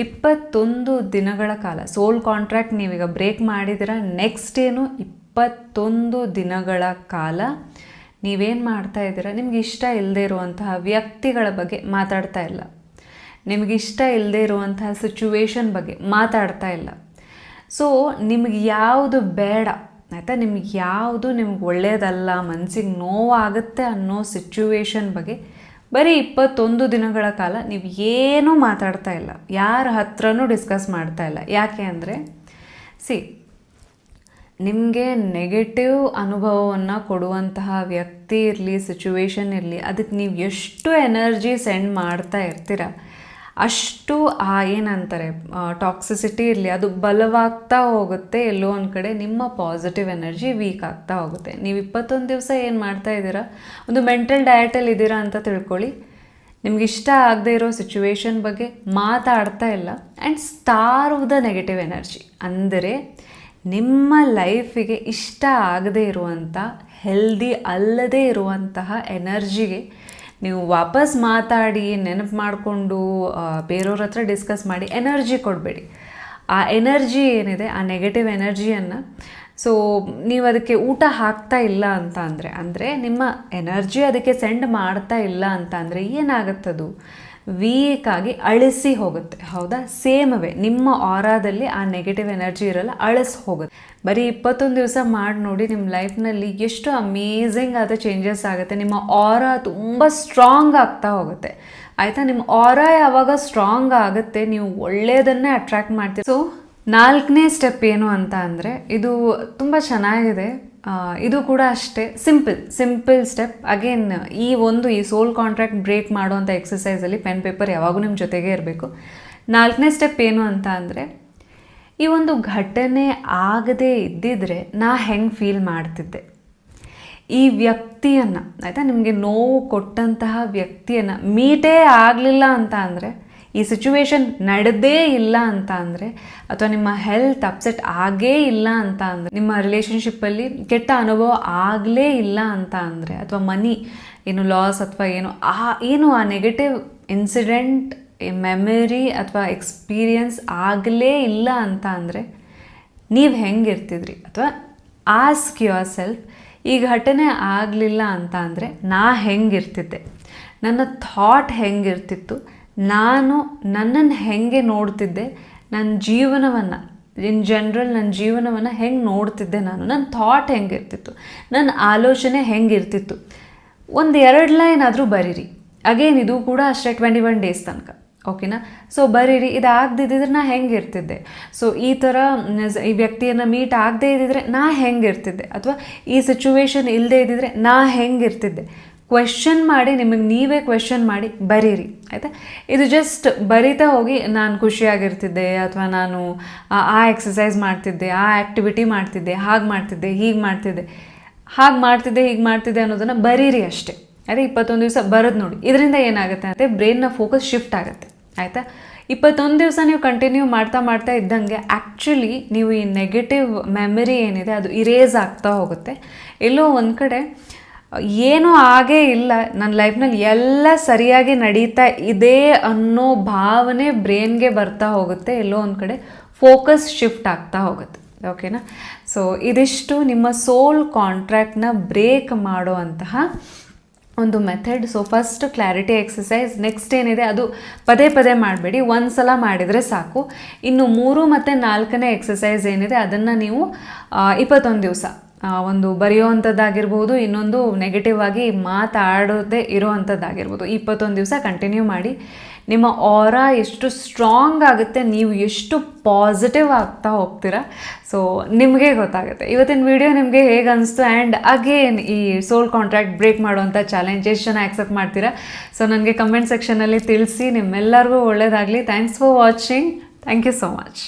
21 ದಿನಗಳ ಕಾಲ ಸೋಲ್ ಕಾಂಟ್ರಾಕ್ಟ್ ನೀವೀಗ ಬ್ರೇಕ್ ಮಾಡಿದಿರ. ನೆಕ್ಸ್ಟ್ ಏನು? 21 ದಿನಗಳ ಕಾಲ ನೀವೇನು ಮಾಡ್ತಾ ಇದ್ದೀರಾ? ನಿಮ್ಗೆ ಇಷ್ಟ ಇಲ್ಲದೆ ಇರುವಂತಹ ವ್ಯಕ್ತಿಗಳ ಬಗ್ಗೆ ಮಾತಾಡ್ತಾ ಇಲ್ಲ. ನಿಮಗಿಷ್ಟ ಇಲ್ಲದೆ ಇರುವಂತಹ ಸಿಚುವೇಶನ್ ಬಗ್ಗೆ ಮಾತಾಡ್ತಾ ಇಲ್ಲ. ಸೊ ನಿಮಗೆ ಯಾವುದು ಬೇಡ, ಆಯಿತಾ, ನಿಮ್ಗೆ ಯಾವುದು ನಿಮ್ಗೆ ಒಳ್ಳೆಯದಲ್ಲ, ಮನಸ್ಸಿಗೆ ನೋವಾಗುತ್ತೆ ಅನ್ನೋ ಸಿಚುವೇಶನ್ ಬಗ್ಗೆ ಬರೀ 21 ದಿನಗಳ ಕಾಲ ನೀವು ಏನೂ ಮಾತಾಡ್ತಾ ಇಲ್ಲ. ಯಾರ ಹತ್ರನೂ ಡಿಸ್ಕಸ್ ಮಾಡ್ತಾ ಇಲ್ಲ. ಯಾಕೆ ಅಂದರೆ ನಿಮಗೆ ನೆಗೆಟಿವ್ ಅನುಭವವನ್ನು ಕೊಡುವಂತಹ ವ್ಯಕ್ತಿ ಇರಲಿ, ಸಿಚುವೇಶನ್ ಇರಲಿ, ಅದಕ್ಕೆ ನೀವು ಎಷ್ಟು ಎನರ್ಜಿ ಸೆಂಡ್ ಮಾಡ್ತಾ ಇರ್ತೀರ ಅಷ್ಟು ಏನಂತಾರೆ ಟಾಕ್ಸಿಸಿಟಿ ಇರಲಿ ಅದು ಬಲವಾಗ್ತಾ ಹೋಗುತ್ತೆ. ಎಲ್ಲೋ ಒಂದು ಕಡೆ ನಿಮ್ಮ ಪಾಸಿಟಿವ್ ಎನರ್ಜಿ ವೀಕ್ ಆಗ್ತಾ ಹೋಗುತ್ತೆ. ನೀವು 21 ದಿವಸ ಏನು ಮಾಡ್ತಾ ಇದ್ದೀರಾ? ಒಂದು ಮೆಂಟಲ್ ಡಯಟಲ್ಲಿ ಇದ್ದೀರಾ ಅಂತ ತಿಳ್ಕೊಳ್ಳಿ. ನಿಮ್ಗೆ ಇಷ್ಟ ಆಗದೆ ಇರೋ ಸಿಚುವೇಶನ್ ಬಗ್ಗೆ ಮಾತಾಡ್ತಾ ಇಲ್ಲ ಆ್ಯಂಡ್ ಸ್ಟಾರ್ವ್ ದ ನೆಗೆಟಿವ್ ಎನರ್ಜಿ. ಅಂದರೆ ನಿಮ್ಮ ಲೈಫಿಗೆ ಇಷ್ಟ ಆಗದೆ ಇರುವಂಥ, ಹೆಲ್ದಿ ಅಲ್ಲದೇ ಇರುವಂತಹ ಎನರ್ಜಿಗೆ ನೀವು ವಾಪಸ್ ಮಾತಾಡಿ, ನೆನಪು ಮಾಡಿಕೊಂಡು ಬೇರೆಯವ್ರ ಹತ್ರ ಡಿಸ್ಕಸ್ ಮಾಡಿ ಎನರ್ಜಿ ಕೊಡಬೇಡಿ. ಆ ಎನರ್ಜಿ ಏನಿದೆ, ಆ ನೆಗೆಟಿವ್ ಎನರ್ಜಿಯನ್ನು ನೀವು ಅದಕ್ಕೆ ಊಟ ಹಾಕ್ತಾ ಇಲ್ಲ ಅಂತ ಅಂದರೆ ನಿಮ್ಮ ಎನರ್ಜಿ ಅದಕ್ಕೆ ಸೆಂಡ್ ಮಾಡ್ತಾ ಇಲ್ಲ ಅಂತ ಅಂದರೆ ಏನಾಗುತ್ತದು? ವೀಕಾಗಿ ಅಳಿಸಿ ಹೋಗುತ್ತೆ. ಹೌದಾ? ಸೇಮ್ ವೇ ನಿಮ್ಮ ಆರಾದಲ್ಲಿ ಆ ನೆಗೆಟಿವ್ ಎನರ್ಜಿ ಇರಲ್ಲ, ಅಳಿಸಿ ಹೋಗುತ್ತೆ. ಬರೀ 21 ದಿವಸ ಮಾಡಿ ನೋಡಿ, ನಿಮ್ಮ ಲೈಫ್ನಲ್ಲಿ ಎಷ್ಟು ಅಮೇಝಿಂಗ್ ಆದ ಚೇಂಜಸ್ ಆಗುತ್ತೆ. ನಿಮ್ಮ ಆರಾ ತುಂಬ ಸ್ಟ್ರಾಂಗ್ ಆಗ್ತಾ ಹೋಗುತ್ತೆ. ಆಯಿತಾ? ನಿಮ್ಮ ಆರಾ ಯಾವಾಗ ಸ್ಟ್ರಾಂಗ್ ಆಗುತ್ತೆ ನೀವು ಒಳ್ಳೆಯದನ್ನೇ ಅಟ್ರ್ಯಾಕ್ಟ್ ಮಾಡ್ತೀವಿ. ಸೊ 4ನೇ ಸ್ಟೆಪ್ ಏನು ಅಂತ ಅಂದರೆ ಇದು ತುಂಬ ಚೆನ್ನಾಗಿದೆ. ಇದು ಕೂಡ ಅಷ್ಟೇ ಸಿಂಪಲ್ ಸ್ಟೆಪ್. ಅಗೇನ್ ಈ ಸೋಲ್ ಕಾಂಟ್ರಾಕ್ಟ್ ಬ್ರೇಕ್ ಮಾಡುವಂಥ ಎಕ್ಸಸೈಸಲ್ಲಿ ಪೆನ್ ಪೇಪರ್ ಯಾವಾಗೂ ನಿಮ್ಮ ಜೊತೆಗೇ ಇರಬೇಕು. 4ನೇ ಸ್ಟೆಪ್ ಏನು ಅಂತ ಅಂದರೆ ಈ ಒಂದು ಘಟನೆ ಆಗದೇ ಇದ್ದಿದ್ರೆ ನಾ ಹೆಂಗೆ ಫೀಲ್ ಮಾಡ್ತಿದ್ದೆ, ಈ ವ್ಯಕ್ತಿಯನ್ನು, ಆಯಿತಾ, ನಿಮಗೆ ನೋವು ಕೊಟ್ಟಂತಹ ವ್ಯಕ್ತಿಯನ್ನು ಮೀಟೇ ಆಗಲಿಲ್ಲ ಅಂತ ಅಂದರೆ, ಈ ಸಿಚುವೇಶನ್ ನಡೆದೇ ಇಲ್ಲ ಅಂತ ಅಂದರೆ, ಅಥವಾ ನಿಮ್ಮ ಹೆಲ್ತ್ ಅಪ್ಸೆಟ್ ಆಗೇ ಇಲ್ಲ ಅಂತ ಅಂದರೆ, ನಿಮ್ಮ ರಿಲೇಷನ್ಶಿಪ್ಪಲ್ಲಿ ಕೆಟ್ಟ ಅನುಭವ ಆಗಲೇ ಇಲ್ಲ ಅಂತ ಅಂದರೆ, ಅಥವಾ ಮನಿ ಏನು ಲಾಸ್ ಅಥವಾ ಏನು ಆ ನೆಗೆಟಿವ್ ಇನ್ಸಿಡೆಂಟ್ ಮೆಮರಿ ಅಥವಾ ಎಕ್ಸ್ಪೀರಿಯನ್ಸ್ ಆಗಲೇ ಇಲ್ಲ ಅಂತ ಅಂದರೆ ನೀವು ಹೆಂಗಿರ್ತಿದ್ರಿ? ಅಥವಾ ಆಸ್ಕ್ ಯುವರ್ ಸೆಲ್ಫ್, ಈ ಘಟನೆ ಆಗಲಿಲ್ಲ ಅಂತ ಅಂದರೆ ನಾ ಹೆಂಗಿರ್ತಿದ್ದೆ, ನನ್ನ ಥಾಟ್ ಹೆಂಗಿರ್ತಿತ್ತು, ನಾನು ನನ್ನನ್ನು ಹೆಂಗೆ ನೋಡ್ತಿದ್ದೆ, ನನ್ನ ಜೀವನವನ್ನು ಇನ್ ಜನರಲ್ ನನ್ನ ಜೀವನವನ್ನು ಹೆಂಗೆ ನೋಡ್ತಿದ್ದೆ, ನನ್ನ ಥಾಟ್ ಹೆಂಗಿರ್ತಿತ್ತು, ನನ್ನ ಆಲೋಚನೆ ಹೆಂಗಿರ್ತಿತ್ತು. 1-2 ಲೈನ್ ಆದರೂ ಬರೀರಿ. ಅಗೇನ್ ಇದು ಕೂಡ ಅಷ್ಟೇ 21 ಡೇಸ್ ತನಕ. ಓಕೆನಾ? ಸೊ ಬರೀರಿ, ಇದು ಆಗದಿದ್ದರೆ ನಾ ಹೆಂಗಿರ್ತಿದ್ದೆ, ಸೊ ಈ ಥರ ಈ ವ್ಯಕ್ತಿಯನ್ನು ಮೀಟ್ ಆಗದೇ ಇದ್ದಿದ್ರೆ ನಾ ಹೆಂಗಿರ್ತಿದ್ದೆ, ಅಥವಾ ಈ ಸಿಚುವೇಶನ್ ಇಲ್ಲದೇ ಇದ್ದಿದ್ರೆ ನಾ ಹೆಂಗಿರ್ತಿದ್ದೆ. ಕ್ವೆಶ್ಚನ್ ಮಾಡಿ, ನಿಮಗೆ ನೀವೇ ಕ್ವೆಶ್ಚನ್ ಮಾಡಿ ಬರೀರಿ. ಆಯಿತಾ? ಇದು ಜಸ್ಟ್ ಬರಿತಾ ಹೋಗಿ ನಾನು ಖುಷಿಯಾಗಿರ್ತಿದ್ದೆ, ಅಥವಾ ನಾನು ಆ ಎಕ್ಸಸೈಸ್ ಮಾಡ್ತಿದ್ದೆ, ಆ ಆ್ಯಕ್ಟಿವಿಟಿ ಮಾಡ್ತಿದ್ದೆ, ಹಾಗೆ ಮಾಡ್ತಿದ್ದೆ, ಹೀಗೆ ಮಾಡ್ತಿದ್ದೆ, ಹೀಗೆ ಮಾಡ್ತಿದ್ದೆ ಅನ್ನೋದನ್ನು ಬರೀರಿ ಅಷ್ಟೇ. ಅದೇ 21 ದಿವಸ ಬರೋದು ನೋಡಿ. ಇದರಿಂದ ಏನಾಗುತ್ತೆ ಅಂದರೆ ಬ್ರೈನ್ನ ಫೋಕಸ್ ಶಿಫ್ಟ್ ಆಗುತ್ತೆ. ಆಯಿತಾ? 21 ದಿವಸ ನೀವು ಕಂಟಿನ್ಯೂ ಮಾಡ್ತಾ ಇದ್ದಂಗೆ ಆ್ಯಕ್ಚುಲಿ ನೀವು ಈ ನೆಗೆಟಿವ್ ಮೆಮರಿ ಏನಿದೆ ಅದು ಇರೇಸ್ ಆಗ್ತಾ ಹೋಗುತ್ತೆ. ಎಲ್ಲೋ ಒಂದು ಕಡೆ ಏನೂ ಆಗೇ ಇಲ್ಲ, ನನ್ನ ಲೈಫ್ನಲ್ಲಿ ಎಲ್ಲ ಸರಿಯಾಗಿ ನಡೀತಾ ಇದೆ ಅನ್ನೋ ಭಾವನೆ ಬ್ರೈನ್ಗೆ ಬರ್ತಾ ಹೋಗುತ್ತೆ. ಎಲ್ಲೋ ಒಂದು ಕಡೆ ಫೋಕಸ್ ಶಿಫ್ಟ್ ಆಗ್ತಾ ಹೋಗುತ್ತೆ. ಓಕೆನಾ? ಸೊ ಇದಿಷ್ಟು ನಿಮ್ಮ ಸೋಲ್ ಕಾಂಟ್ರಾಕ್ಟ್ನ ಬ್ರೇಕ್ ಮಾಡುವಂತಹ ಒಂದು method. So first clarity exercise, next ಏನಿದೆ ಅದು ಪದೇ ಪದೇ ಮಾಡಬೇಡಿ, ಒಂದು ಸಲ ಮಾಡಿದರೆ ಸಾಕು. ಇನ್ನು 3 ಮತ್ತು 4ನೇ ಎಕ್ಸಸೈಸ್ ಏನಿದೆ ಅದನ್ನು ನೀವು 21 ದಿವಸ ಒಂದು ಬರೆಯುವಂಥದ್ದಾಗಿರ್ಬೋದು, ಇನ್ನೊಂದು ನೆಗೆಟಿವ್ ಆಗಿ ಮಾತಾಡೋದೇ ಇರೋವಂಥದ್ದಾಗಿರ್ಬೋದು, 21 ದಿವಸ ಕಂಟಿನ್ಯೂ ಮಾಡಿ. ನಿಮ್ಮ ಆರಾ ಎಷ್ಟು ಸ್ಟ್ರಾಂಗ್ ಆಗುತ್ತೆ, ನೀವು ಎಷ್ಟು ಪಾಸಿಟಿವ್ ಆಗ್ತಾ ಹೋಗ್ತೀರಾ, ಸೊ ನಿಮಗೆ ಗೊತ್ತಾಗುತ್ತೆ. ಇವತ್ತಿನ ವಿಡಿಯೋ ನಿಮಗೆ ಹೇಗೆ ಅನಿಸ್ತು ಆ್ಯಂಡ್ ಅಗೇನ್ ಈ ಸೋಲ್ ಕಾಂಟ್ರಾಕ್ಟ್ ಬ್ರೇಕ್ ಮಾಡುವಂಥ ಚಾಲೆಂಜ್ ಎಷ್ಟು ಜನ ಆಕ್ಸೆಪ್ಟ್ ಮಾಡ್ತೀರಾ, ಸೊ ನನಗೆ ಕಮೆಂಟ್ ಸೆಕ್ಷನಲ್ಲಿ ತಿಳಿಸಿ. ನಿಮ್ಮೆಲ್ಲರಿಗೂ ಒಳ್ಳೆಯದಾಗಲಿ. Thanks for watching. Thank you so much.